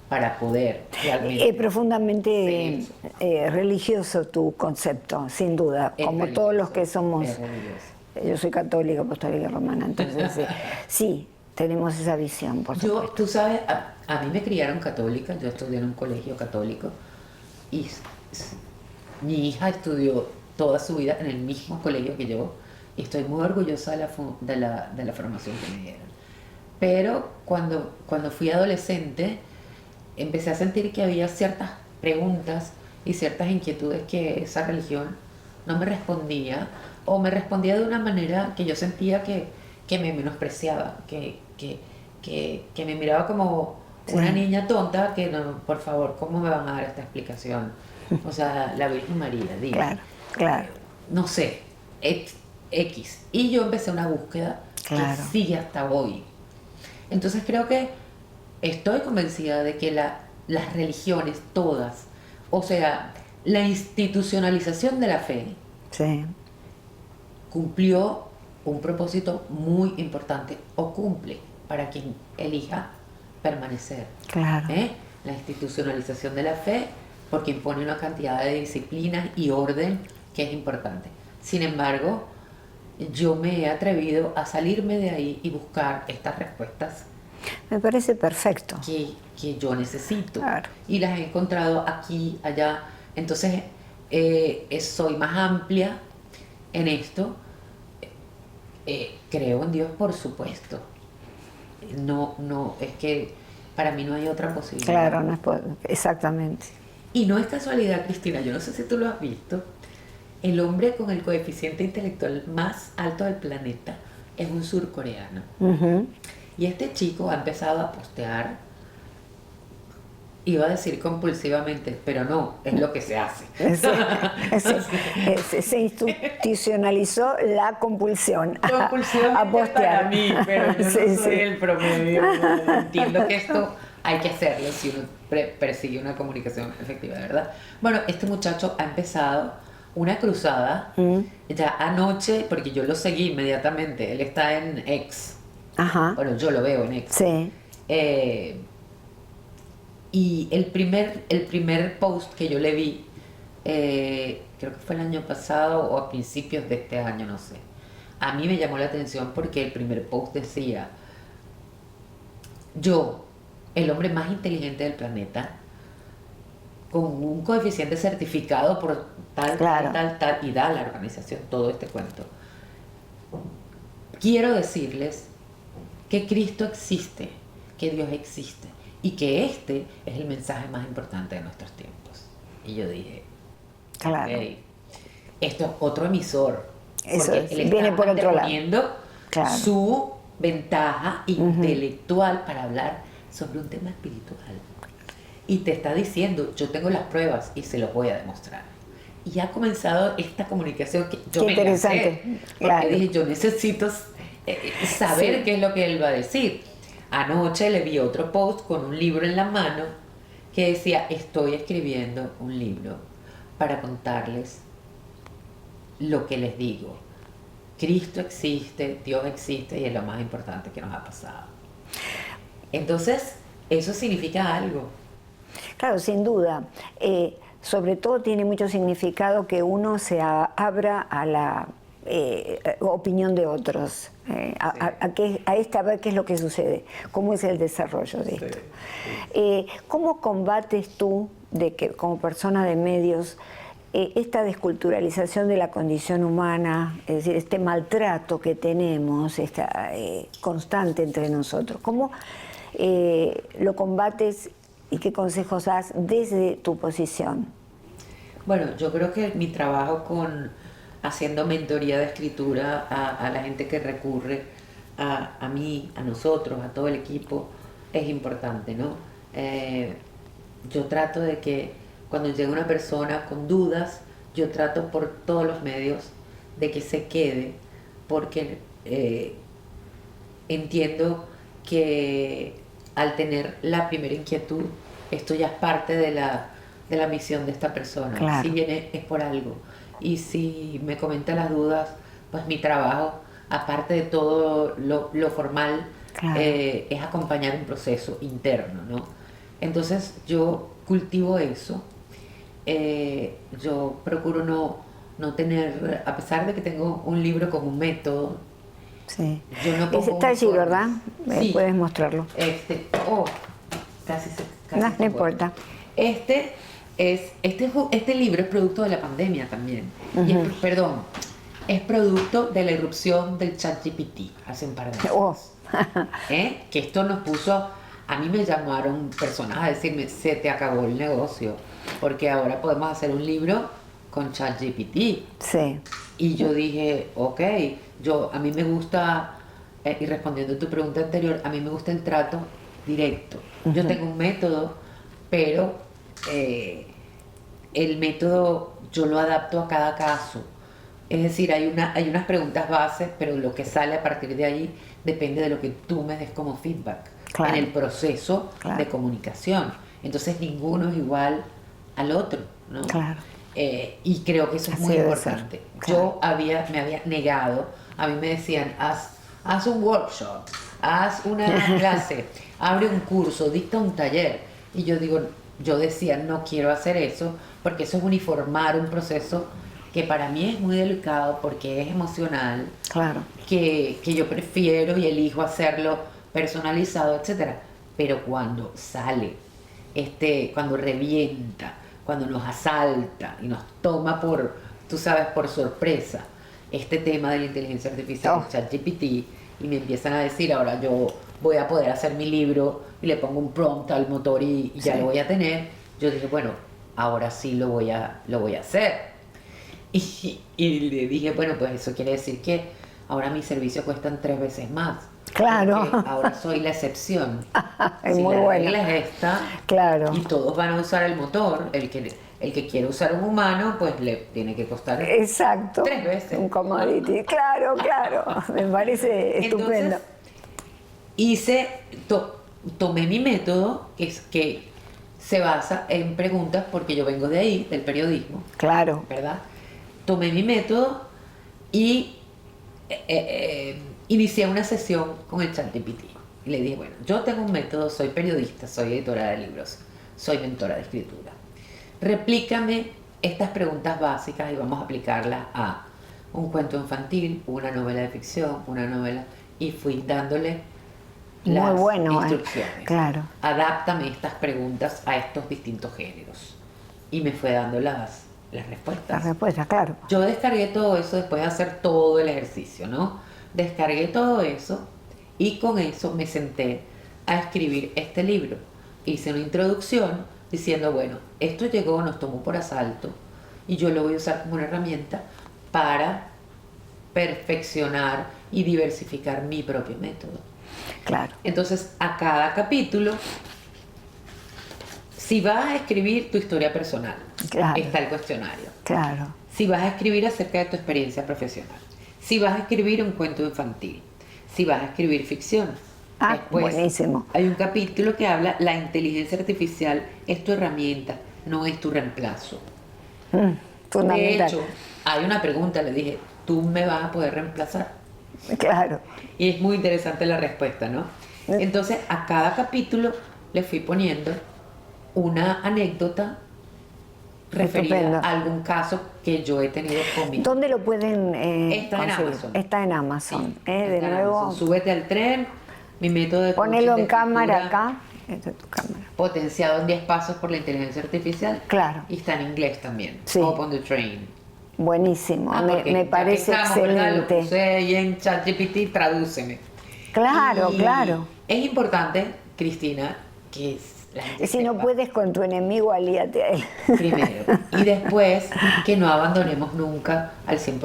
para poder realmente... Es profundamente religioso tu concepto, sin duda, como todos los que somos... Yo soy católica, apostólica romana, entonces sí, tenemos esa visión, por supuesto. Tú sabes, a mí me criaron católica, yo estudié en un colegio católico y mi hija estudió toda su vida en el mismo colegio que yo y estoy muy orgullosa de la formación que me dieron. Pero cuando fui adolescente empecé a sentir que había ciertas preguntas y ciertas inquietudes que esa religión no me respondía, o me respondía de una manera que yo sentía que me menospreciaba, que me miraba como una niña tonta, que no, por favor, ¿cómo me van a dar esta explicación? O sea, la Virgen María, digo. Claro. No sé, X. Y yo empecé una búsqueda que sigue hasta hoy. Entonces creo que estoy convencida de que las religiones, todas, o sea, la institucionalización de la fe, cumplió un propósito muy importante, o cumple para quien elija permanecer. Claro. La institucionalización de la fe, porque impone una cantidad de disciplinas y orden que es importante. Sin embargo, yo me he atrevido a salirme de ahí y buscar estas respuestas Me parece perfecto. que yo necesito. Claro. Y las he encontrado aquí, allá. Entonces, soy más amplia en esto. Creo en Dios, por supuesto. No, es que para mí no hay otra posibilidad. Claro, no es exactamente. Y no es casualidad, Cristina, yo no sé si tú lo has visto, el hombre con el coeficiente intelectual más alto del planeta es un surcoreano. Uh-huh. Y este chico ha empezado a postear, iba a decir compulsivamente, pero no, es lo que se hace. Se institucionalizó la compulsión a postear. Para mí, pero yo no soy el promedio. Entiendo que esto hay que hacerlo si uno persigue una comunicación efectiva, ¿verdad? Bueno, este muchacho ha empezado una cruzada ya anoche, porque yo lo seguí inmediatamente. Él está en X. Ajá. Bueno, yo lo veo en X. Sí. Y el primer post que yo le vi, creo que fue el año pasado o a principios de este año, no sé. A mí me llamó la atención porque el primer post decía: yo, el hombre más inteligente del planeta, con un coeficiente certificado por tal, claro. tal, y da la organización todo este cuento. Quiero decirles que Cristo existe, que Dios existe, y que este es el mensaje más importante de nuestros tiempos. Y yo dije, claro. Okay, esto es otro emisor. Eso porque él viene está por otro lado. Claro. Su ventaja intelectual para hablar sobre un tema espiritual. Y te está diciendo, yo tengo las pruebas y se los voy a demostrar. Y ha comenzado esta comunicación que yo Qué me interesante. enlancé, porque Claro. dije, yo necesito saber qué es lo que él va a decir. Anoche le vi otro post con un libro en la mano que decía: estoy escribiendo un libro para contarles lo que les digo. Cristo existe, Dios existe y es lo más importante que nos ha pasado. Entonces, eso significa algo. Claro, sin duda. Sobre todo tiene mucho significado que uno se abra a la opinión de otros, a ver qué es lo que sucede, cómo es el desarrollo de esto. ¿Cómo combates tú, como persona de medios, esta desculturalización de la condición humana, es decir, este maltrato que tenemos, constante entre nosotros? ¿Cómo lo combates y qué consejos das desde tu posición? Bueno, yo creo que mi trabajo haciendo mentoría de escritura a la gente que recurre a mí, a nosotros, a todo el equipo, es importante, ¿no? Yo trato de que cuando llega una persona con dudas, yo trato por todos los medios de que se quede, porque entiendo que al tener la primera inquietud, esto ya es parte de la misión de esta persona. Claro. Si viene es por algo. Y si me comenta las dudas, pues mi trabajo, aparte de todo lo formal, claro, es acompañar un proceso interno, ¿no? Entonces yo cultivo eso. Yo procuro no tener, a pesar de que tengo un libro con un método, sí, yo no pongo está allí, ¿verdad? Sí. Puedes mostrarlo. No importa. Este libro es producto de la pandemia también. Es producto de la irrupción del ChatGPT hace un par de meses. Que esto nos puso, a mí me llamaron personas a decirme: se te acabó el negocio, porque ahora podemos hacer un libro con ChatGPT. Sí. Y yo dije, ok, a mí me gusta, y respondiendo a tu pregunta anterior, a mí me gusta el trato directo. Yo tengo un método, pero el método yo lo adapto a cada caso. Es decir, hay unas preguntas bases, pero lo que sale a partir de ahí depende de lo que tú me des como feedback, claro, en el proceso, claro, de comunicación. Entonces ninguno es igual al otro, ¿no? Claro. Y creo que eso es muy importante. Claro. Me había negado, a mí me decían: haz un workshop, haz una clase, abre un curso, dicta un taller. Y yo decía, no quiero hacer eso, porque eso es uniformar un proceso que para mí es muy delicado porque es emocional, Claro. que yo prefiero y elijo hacerlo personalizado, etcétera. Pero cuando sale, cuando revienta, cuando nos asalta y nos toma por, tú sabes, por sorpresa, este tema de la inteligencia artificial, Oh. ChatGPT, y me empiezan a decir, ahora yo voy a poder hacer mi libro y le pongo un prompt al motor y ya Sí. lo voy a tener, yo dije, bueno, ahora sí lo voy a hacer. Y le dije, bueno, pues eso quiere decir que ahora mis servicios cuestan 3 veces más. Claro. Porque ahora soy la excepción. Es Si muy la bueno. regla es esta, Claro. y todos van a usar el motor, el que quiere usar un humano, pues le tiene que costar Exacto. 3 veces. Un commodity. Claro, claro. Me parece estupendo. Entonces, tomé mi método, que es que se basa en preguntas, porque yo vengo de ahí, del periodismo, Claro. ¿verdad? Tomé mi método y inicié una sesión con el ChatGPT. Y le dije, bueno, yo tengo un método, soy periodista, soy editora de libros, soy mentora de escritura. Replícame estas preguntas básicas y vamos a aplicarlas a un cuento infantil, una novela de ficción, una novela, y fui dándole Muy las bueno, instrucciones. claro. Adáptame estas preguntas a estos distintos géneros. Y me fue dando las La respuestas. respuesta, claro. Yo descargué todo eso después de hacer todo el ejercicio, ¿no? Descargué todo eso y con eso me senté a escribir este libro. Hice una introducción diciendo, bueno, esto llegó, nos tomó por asalto y yo lo voy a usar como una herramienta para perfeccionar y diversificar mi propio método. Claro. Entonces, a cada capítulo, si vas a escribir tu historia personal, Claro. está el cuestionario. Claro. Si vas a escribir acerca de tu experiencia profesional, si vas a escribir un cuento infantil, si vas a escribir ficción. Ah, Después, buenísimo. hay un capítulo que habla, la inteligencia artificial es tu herramienta, no es tu reemplazo. De Fundamental. hecho, hay una pregunta, le dije, ¿tú me vas a poder reemplazar? Claro. Y es muy interesante la respuesta, ¿no? Entonces, a cada capítulo le fui poniendo una anécdota referida Estupendo. a algún caso que yo he tenido conmigo. ¿Dónde lo pueden Está en conseguir? Amazon. Está en Amazon. Sí, De está en nuevo, Amazon. Súbete al tren, mi método de ponelo coaching en de cámara escritura, acá. Esta es tu cámara. potenciado en 10 pasos por la inteligencia artificial. Claro. Y está en inglés también. Sí. Hop on the Train. Buenísimo. Porque Me ya parece que estamos, ¿verdad? Lo excelente. puse ahí en ChatGPT, tradúceme. Claro, Y claro. Es importante, Cristina, que la gente Y si no sepa, puedes con tu enemigo, alíate a él. primero, y después que no abandonemos nunca al 100%.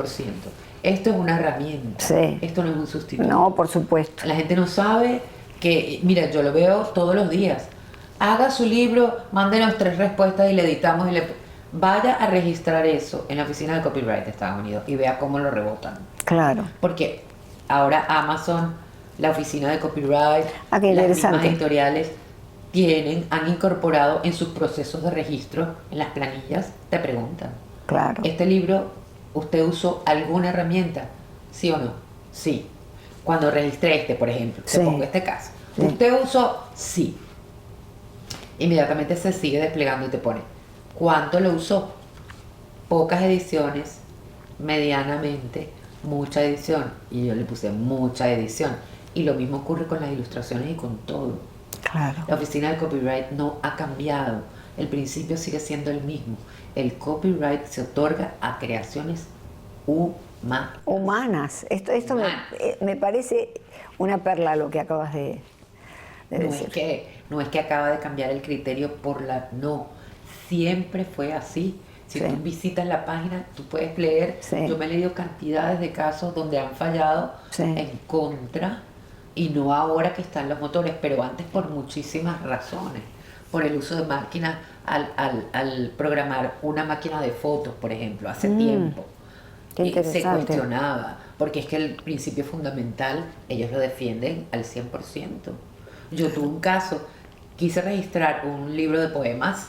Esto es una herramienta, Sí. esto no es un sustituto. No, por supuesto. La gente no sabe que, mira, yo lo veo todos los días. Haga su libro, mándenos 3 respuestas y le editamos y vaya a registrar eso en la oficina de copyright de Estados Unidos y vea cómo lo rebotan. Claro. Porque ahora Amazon, la oficina de copyright, Ah, qué las interesante. mismas editoriales han incorporado en sus procesos de registro, en las planillas, te preguntan, Claro. ¿este libro usted usó alguna herramienta? ¿Sí o no? Sí. Cuando registré por ejemplo, Sí. te pongo este caso. Sí. ¿Usted usó? Sí. Inmediatamente se sigue desplegando y te pone, ¿cuánto lo usó? Pocas ediciones, medianamente, mucha edición. Y yo le puse mucha edición. Y lo mismo ocurre con las ilustraciones y con todo. Claro. La oficina de copyright no ha cambiado. El principio sigue siendo el mismo. El copyright se otorga a creaciones humanas. Humanas. Esto Humanas. me parece una perla lo que acabas de decir. No es que acaba de cambiar el criterio no, siempre fue así. Si Sí. tú visitas la página, tú puedes leer. Sí. Yo me he leído cantidades de casos donde han fallado Sí. en contra, y no ahora que están los motores, pero antes por muchísimas razones. Por el uso de máquinas al programar una máquina de fotos, por ejemplo, hace tiempo. Qué Se interesante. cuestionaba, porque es que el principio fundamental ellos lo defienden al 100%. Yo tuve un caso, quise registrar un libro de poemas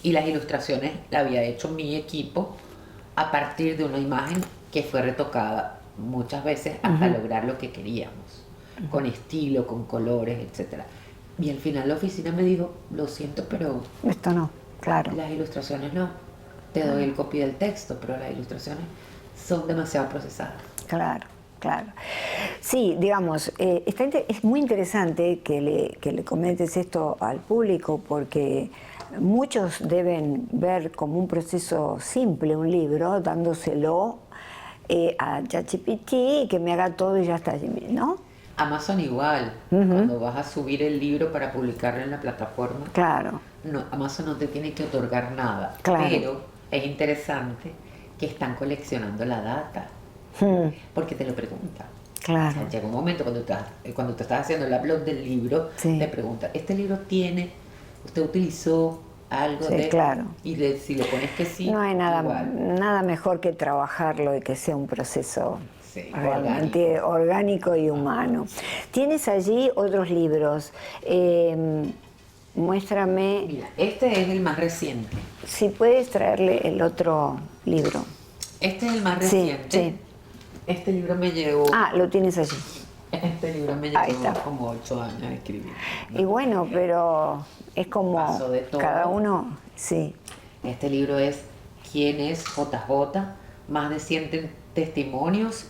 y las ilustraciones la había hecho mi equipo a partir de una imagen que fue retocada muchas veces hasta lograr lo que queríamos, con estilo, con colores, etcétera. Y al final la oficina me dijo, lo siento, pero Esto no, claro. las ilustraciones no. te doy el copy del texto, pero las ilustraciones son demasiado procesadas. Claro, claro. Sí, digamos, es muy interesante que le comentes esto al público porque muchos deben ver como un proceso simple un libro, dándoselo a ChatGPT y que me haga todo y ya está, ¿no? Amazon igual, cuando vas a subir el libro para publicarlo en la plataforma, Claro, no, Amazon no te tiene que otorgar nada, claro. pero es interesante que están coleccionando la data, porque te lo preguntan. Claro. O sea, llega un momento cuando te estás haciendo el upload del libro, Sí. te pregunta, ¿este libro usted utilizó algo Sí, de...? claro. Y si le pones que sí, No hay nada, igual. nada mejor que trabajarlo y que sea un proceso Sí, realmente orgánico y humano. Tienes allí otros libros. Muéstrame, Mira, este es el más reciente. si puedes traerle el otro libro. Este es el más Sí, reciente. sí. Este libro me llevó... Ah, lo tienes allí. Este libro me Ahí llevó está. como 8 años a escribir. Y bueno, pero es como Paso de todo. cada uno, sí. Este libro es ¿Quién es JJ? Más de 100 testimonios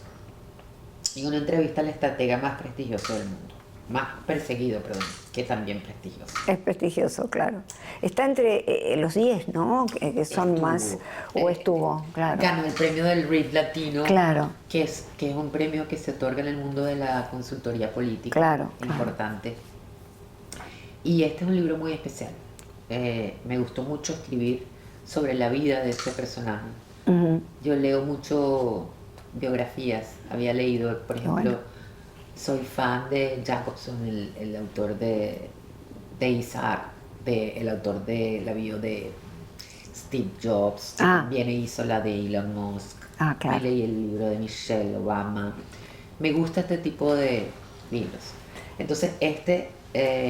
y una entrevista al estratega más prestigioso del mundo. Más perseguido, perdón, que también prestigioso. Es prestigioso, claro. Está entre los 10, ¿no? Que son Estuvo, más, o estuvo, claro. Ganó el premio del RIT Latino, Claro. que es un premio que se otorga en el mundo de la consultoría política. Claro, Importante. Y este es un libro muy especial. Me gustó mucho escribir sobre la vida de este personaje. Yo leo mucho biografías. Había leído, por ejemplo, Bueno. soy fan de Jacobson, el autor de Isaac, el autor de la bio de Steve Jobs, que también hizo la de Elon Musk. Claro. Me leí el libro de Michelle Obama. Me gusta este tipo de libros. Entonces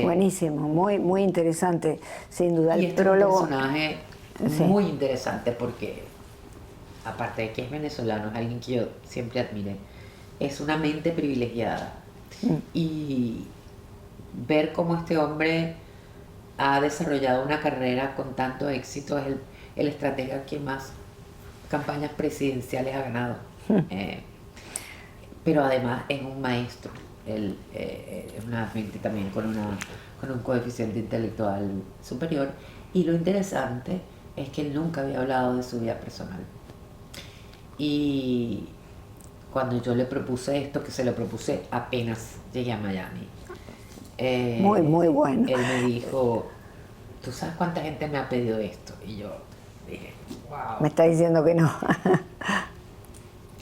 buenísimo, muy, muy interesante, sin duda. y El este prólogo. es un personaje Sí. muy interesante porque, aparte de que es venezolano, es alguien que yo siempre admiré, es una mente privilegiada. Y ver cómo este hombre ha desarrollado una carrera con tanto éxito, es el estratega que más campañas presidenciales ha ganado. Pero además es un maestro. Él es una mente también con un coeficiente intelectual superior. Y lo interesante es que él nunca había hablado de su vida personal. Y cuando yo le propuse esto, que se lo propuse apenas llegué a Miami, muy, muy bueno. él me dijo, ¿tú sabes cuánta gente me ha pedido esto? Y yo dije, wow. Me está diciendo que no.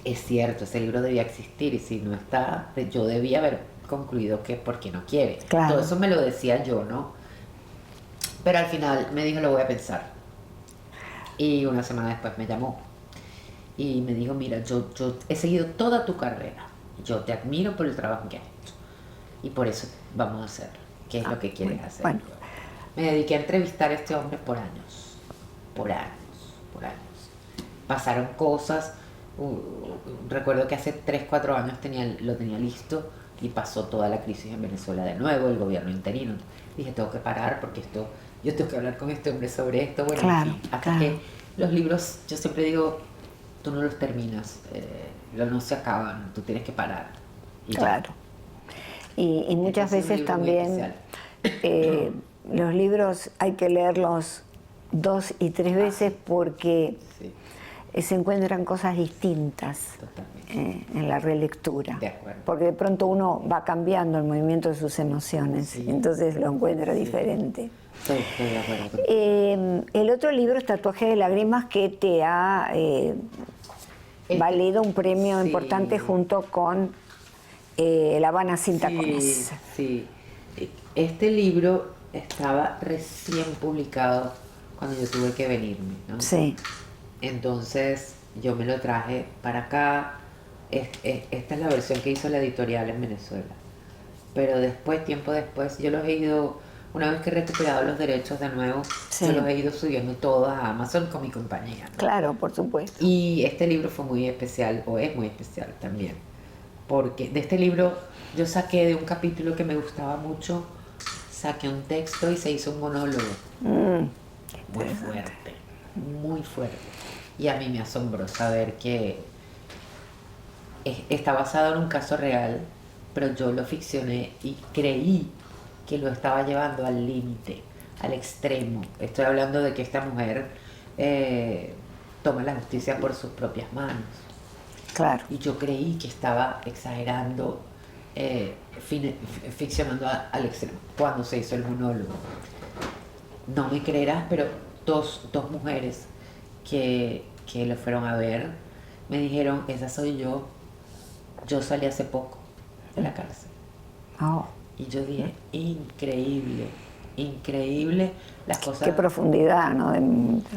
Es cierto, ese libro debía existir y si no está, yo debía haber concluido que es porque no quiere. Claro. Todo eso me lo decía yo, ¿no? Pero al final me dijo, lo voy a pensar. Y una semana después me llamó y me dijo, mira, yo he seguido toda tu carrera. Yo te admiro por el trabajo que has hecho. Y por eso vamos a hacer. ¿Qué es lo que quieres hacer? Bueno. Me dediqué a entrevistar a este hombre por años. Por años. Pasaron cosas. Recuerdo que hace 3-4 años lo tenía listo y pasó toda la crisis en Venezuela de nuevo, el gobierno interino. Dije, tengo que parar porque yo tengo que hablar con este hombre sobre esto. Bueno, claro, en fin, hasta que los libros, yo siempre digo, tú no los terminas, no se acaban, tú tienes que parar. Claro. Y muchas veces también los libros hay que leerlos 2 y 3 veces porque se encuentran cosas distintas en la relectura. De acuerdo. Porque de pronto uno va cambiando el movimiento de sus emociones, entonces lo encuentra diferente. Estoy de acuerdo. El otro libro es Tatuaje de Lágrimas, que te ha valido un premio importante junto con La Habana sin tacones. Sí. Este libro estaba recién publicado cuando yo tuve que venirme, ¿no? Sí. Entonces yo me lo traje para acá. Esta es la versión que hizo la editorial en Venezuela. Pero tiempo después, yo los he ido, una vez que he recuperado los derechos de nuevo, yo los he ido subiendo todos a Amazon con mi compañía, ¿no? Claro, por supuesto. Y este libro fue muy especial, o es muy especial también. Porque de este libro yo saqué de un capítulo que me gustaba mucho, saqué un texto y se hizo un monólogo. Muy fuerte. muy fuerte. Y a mí me asombró saber que está basado en un caso real, pero yo lo ficcioné y creí que lo estaba llevando al límite, al extremo. Estoy hablando de que esta mujer toma la justicia por sus propias manos. Claro. Y yo creí que estaba exagerando, ficcionando al extremo cuando se hizo el monólogo. No me creerás, pero dos mujeres que lo fueron a ver me dijeron, esa soy yo salí hace poco de la cárcel. Oh. Y yo dije, increíble, increíble las cosas. Qué profundidad, ¿no? Del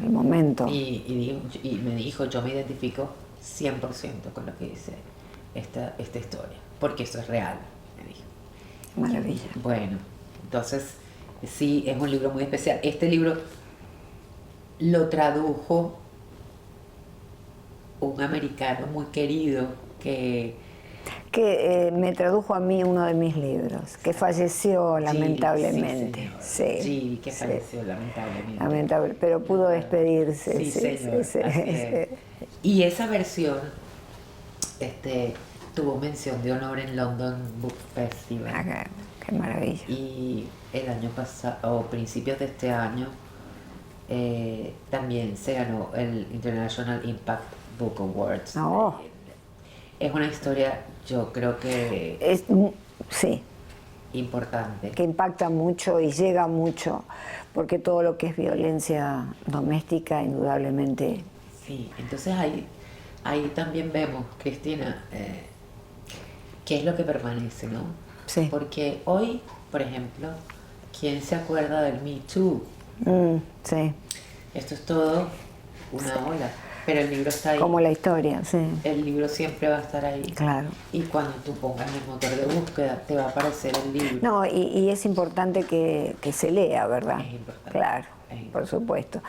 momento. Y me dijo, yo me identifico 100% con lo que dice esta historia, porque eso es real, me dijo. Maravilla. Bueno, entonces sí, es un libro muy especial. Este libro lo tradujo un americano muy querido que me tradujo a mí uno de mis libros, que falleció lamentablemente. Sí, que falleció lamentablemente. Lamentable, pero pudo despedirse. Sí, señor. Y esa versión tuvo mención de honor en London Book Festival. Ah, qué maravilla. Y el año pasado, o principios de este año, también se ganó el International Impact Book Awards. Oh. Es una historia, yo creo que sí, importante. que impacta mucho y llega mucho, porque todo lo que es violencia doméstica, indudablemente. Sí, entonces ahí también vemos, Cristina, qué es lo que permanece, ¿no? Sí. Porque hoy, por ejemplo, ¿quién se acuerda del Me Too? Sí. Esto es todo una ola. Pero el libro está ahí. Como la historia, sí. El libro siempre va a estar ahí. Claro. Y cuando tú pongas el motor de búsqueda, te va a aparecer el libro. No, y es importante que se lea, ¿verdad? Es importante. Claro, Es importante. por supuesto.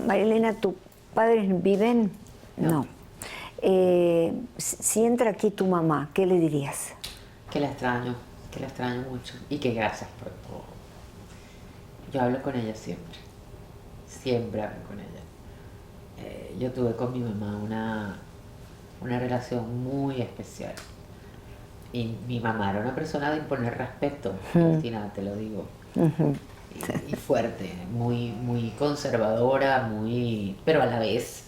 María Elena, ¿tus padres viven? No. Si entra aquí tu mamá, ¿qué le dirías? Que la extraño mucho. Y que gracias por todo. Yo hablo con ella siempre. Siempre hablo con ella. Yo tuve con mi mamá una relación muy especial. Y mi mamá era una persona de imponer respeto, Cristina, te lo digo. Y fuerte, muy, muy conservadora, pero a la vez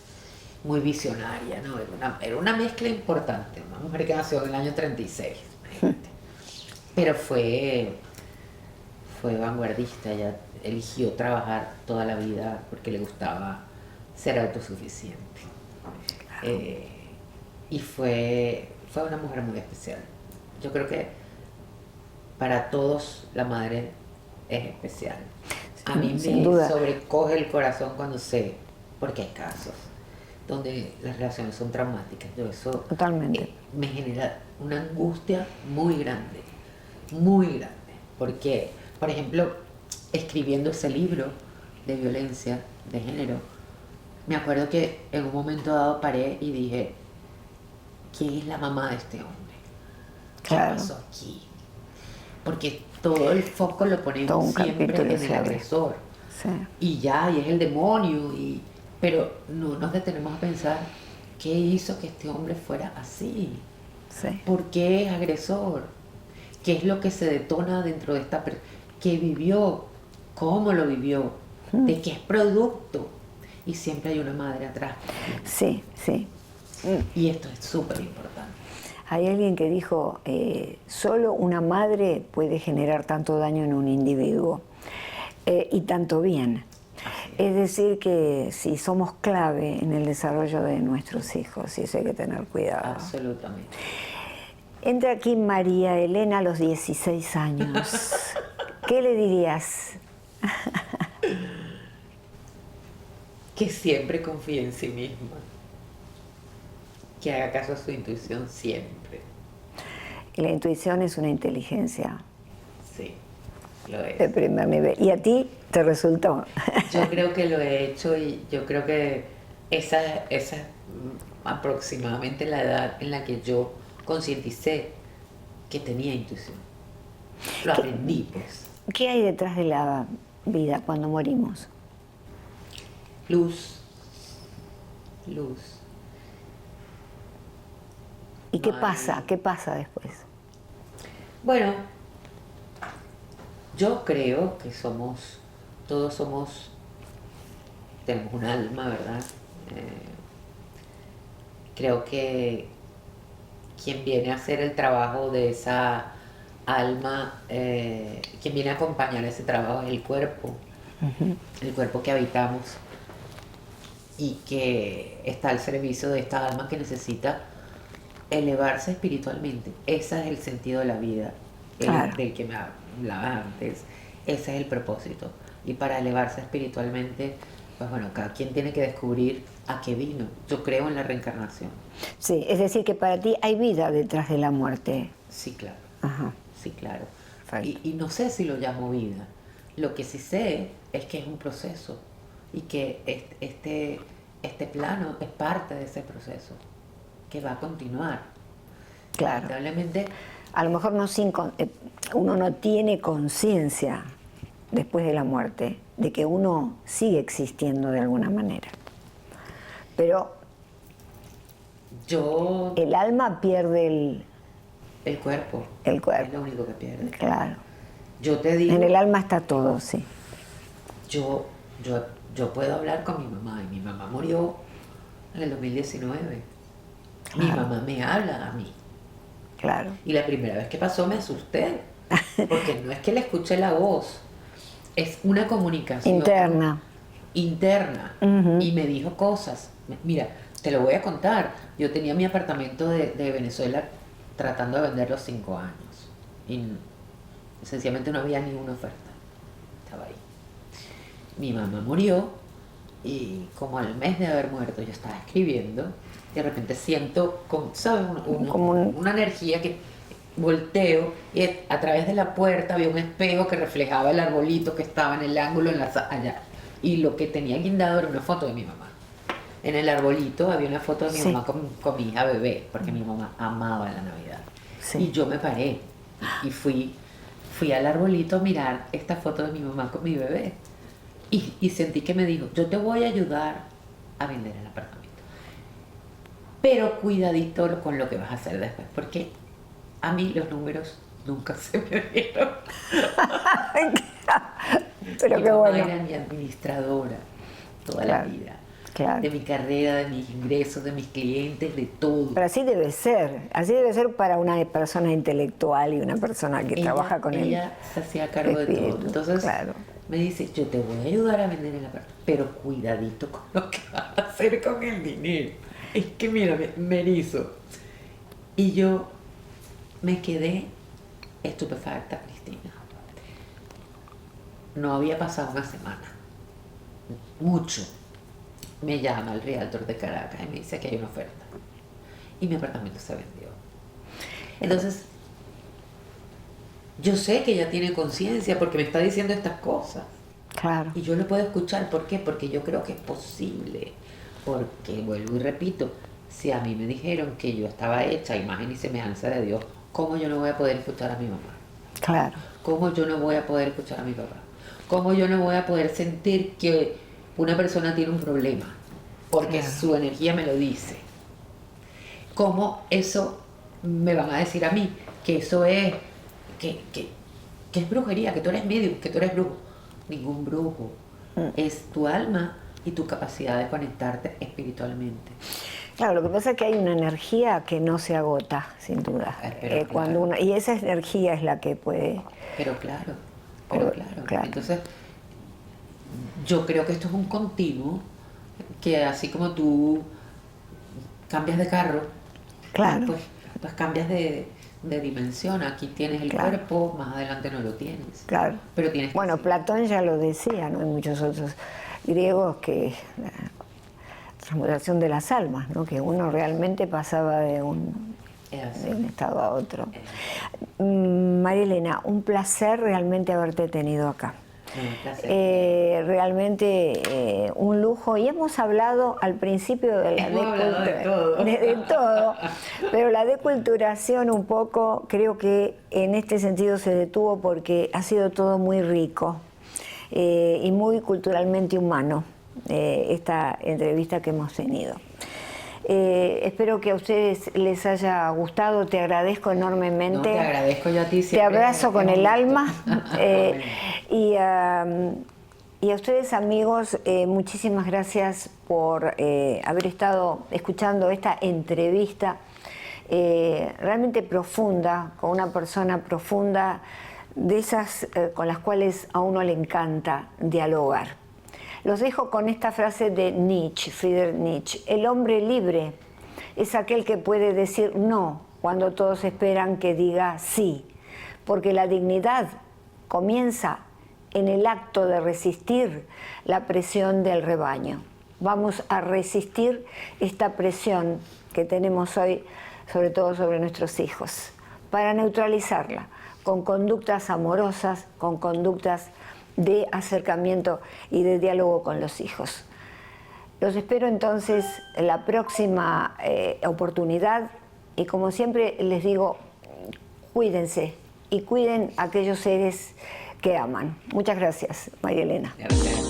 muy visionaria, ¿no? Era una mezcla importante, una mujer que nació en el año 36, pero fue vanguardista. Ella eligió trabajar toda la vida porque le gustaba ser autosuficiente. Y fue una mujer muy especial. Yo creo que para todos la madre es especial. A mí me sobrecoge el corazón cuando sé, porque hay casos donde las relaciones son traumáticas. Eso totalmente me genera una angustia muy grande, porque, por ejemplo, escribiendo ese libro de violencia de género, me acuerdo que en un momento dado paré y dije, ¿quién es la mamá de este hombre? ¿Qué pasó aquí? Porque todo el foco lo ponemos siempre en el agresor. Sí. Y es el demonio. Pero no nos detenemos a pensar qué hizo que este hombre fuera así. Sí. ¿Por qué es agresor? ¿Qué es lo que se detona dentro de esta persona? ¿Qué vivió? ¿Cómo lo vivió? ¿De qué es producto? Y siempre hay una madre atrás. Sí, sí. Y esto es súper importante. Hay alguien que dijo, solo una madre puede generar tanto daño en un individuo y tanto bien. Es decir, que sí, somos clave en el desarrollo de nuestros hijos y eso hay que tener cuidado. Absolutamente. Entra aquí María Elena a los 16 años. ¿Qué le dirías? Que siempre confíe en sí misma. Que haga caso a su intuición siempre. Y la intuición es una inteligencia. Sí, lo es. De primer nivel. ¿Y a ti te resultó? Yo creo que lo he hecho y yo creo que esa es aproximadamente la edad en la que yo concienticé que tenía intuición. Lo aprendí, pues. ¿Qué hay detrás de la vida cuando morimos? luz, luz. ¿Y qué No pasa? hay- ¿Qué pasa después? Bueno, yo creo que todos tenemos un alma, ¿verdad? Creo que quien viene a hacer el trabajo de esa alma, quien viene a acompañar ese trabajo es el cuerpo que habitamos y que está al servicio de esta alma que necesita elevarse espiritualmente. Ese es el sentido de la vida, Claro. del que me hablabas antes. Ese es el propósito. Y para elevarse espiritualmente, pues bueno, cada quien tiene que descubrir a qué vino. Yo creo en la reencarnación. Sí, es decir, que para ti hay vida detrás de la muerte. Sí, claro. Ajá. Sí, claro. Perfecto. Y no sé si lo llamo vida. Lo que sí sé es que es un proceso y que este plano es parte de ese proceso que va a continuar. Claro. Lamentablemente, A lo mejor uno no tiene conciencia después de la muerte de que uno sigue existiendo de alguna manera. Pero yo, el alma pierde el cuerpo, el cuerpo. es lo único que pierde. Claro. Yo te digo, En el alma está todo, sí. yo, yo puedo hablar con mi mamá y mi mamá murió en el 2019. Mi Claro. mamá me habla a mí. Claro. Y la primera vez que pasó me asusté, porque no es que le escuché la voz, es una comunicación Interna. interna. Ujú. Y me dijo cosas. Mira, te lo voy a contar. Yo tenía mi apartamento de Venezuela tratando de venderlo 5 años. Y sencillamente no había ni una oferta. Estaba ahí. Mi mamá murió y como al mes de haber muerto yo estaba escribiendo. De repente siento, ¿sabes? Como Una energía que volteo y a través de la puerta había un espejo que reflejaba el arbolito que estaba en el ángulo allá. Y lo que tenía guindado era una foto de mi mamá. En el arbolito había una foto de mi Sí. mamá con mi hija bebé, porque mi mamá amaba la Navidad. Sí. Y yo me paré y fui al arbolito a mirar esta foto de mi mamá con mi bebé. Y sentí que me dijo, yo te voy a ayudar a vender el apartamento. Pero cuidadito con lo que vas a hacer después, porque a mí los números nunca se me dieron. Pero Mi qué mamá bueno. era mi administradora toda Claro, la vida. claro. De mi carrera, de mis ingresos, de mis clientes, de todo. Pero así debe ser para una persona intelectual y una persona que trabaja con ella se hacía cargo de espíritu, todo. Entonces claro. me dice, yo te voy a ayudar a vender el apartamento, pero cuidadito con lo que vas a hacer con el dinero. Es que mira, me erizo. Y yo me quedé estupefacta, Cristina. No había pasado una semana. Mucho. Me llama el realtor de Caracas y me dice que hay una oferta. Y mi apartamento se vendió. Entonces, yo sé que ella tiene conciencia porque me está diciendo estas cosas. Claro. Y yo lo puedo escuchar. ¿Por qué? Porque yo creo que es posible. Porque, vuelvo y repito, si a mí me dijeron que yo estaba hecha a imagen y semejanza de Dios, ¿cómo yo no voy a poder escuchar a mi mamá? Claro. ¿Cómo yo no voy a poder escuchar a mi papá? ¿Cómo yo no voy a poder sentir que una persona tiene un problema? Porque Claro. su energía me lo dice. ¿Cómo eso me van a decir a mí? Que eso es, que es brujería, que tú eres medium, que tú eres brujo. Ningún brujo. Es tu alma y tu capacidad de conectarte espiritualmente. Claro, lo que pasa es que hay una energía que no se agota, sin duda. Pero Cuando claro. y esa energía es la que puede... Pero claro, Pero, claro. claro. Entonces, yo creo que esto es un continuo que así como tú cambias de carro, Claro. pues cambias de dimensión. Aquí tienes el Claro. cuerpo, más adelante no lo tienes. Claro. Pero tienes que Bueno, seguir. Platón ya lo decía, ¿no? Y muchos otros griegos, que la transmutación de las almas, ¿no? Que uno realmente pasaba de un estado a otro. María Elena, un placer realmente haberte tenido acá. Un placer. Realmente un lujo, y hemos hablado al principio de la Hemos hablado de todo. de todo, pero la deculturación un poco creo que en este sentido se detuvo porque ha sido todo muy rico y muy culturalmente humano, esta entrevista que hemos tenido. Espero que a ustedes les haya gustado, te agradezco enormemente. No, te agradezco yo a ti. Te abrazo con el alma. Y a ustedes, amigos, muchísimas gracias por haber estado escuchando esta entrevista realmente profunda, con una persona profunda, de esas con las cuales a uno le encanta dialogar. Los dejo con esta frase de Nietzsche, Friedrich Nietzsche: el hombre libre es aquel que puede decir no cuando todos esperan que diga sí, porque la dignidad comienza en el acto de resistir la presión del rebaño. Vamos a resistir esta presión que tenemos hoy, sobre todo sobre nuestros hijos, para neutralizarla con conductas amorosas, con conductas de acercamiento y de diálogo con los hijos. Los espero entonces en la próxima oportunidad y, como siempre les digo, cuídense y cuiden a aquellos seres que aman. Muchas gracias, María Elena. Gracias.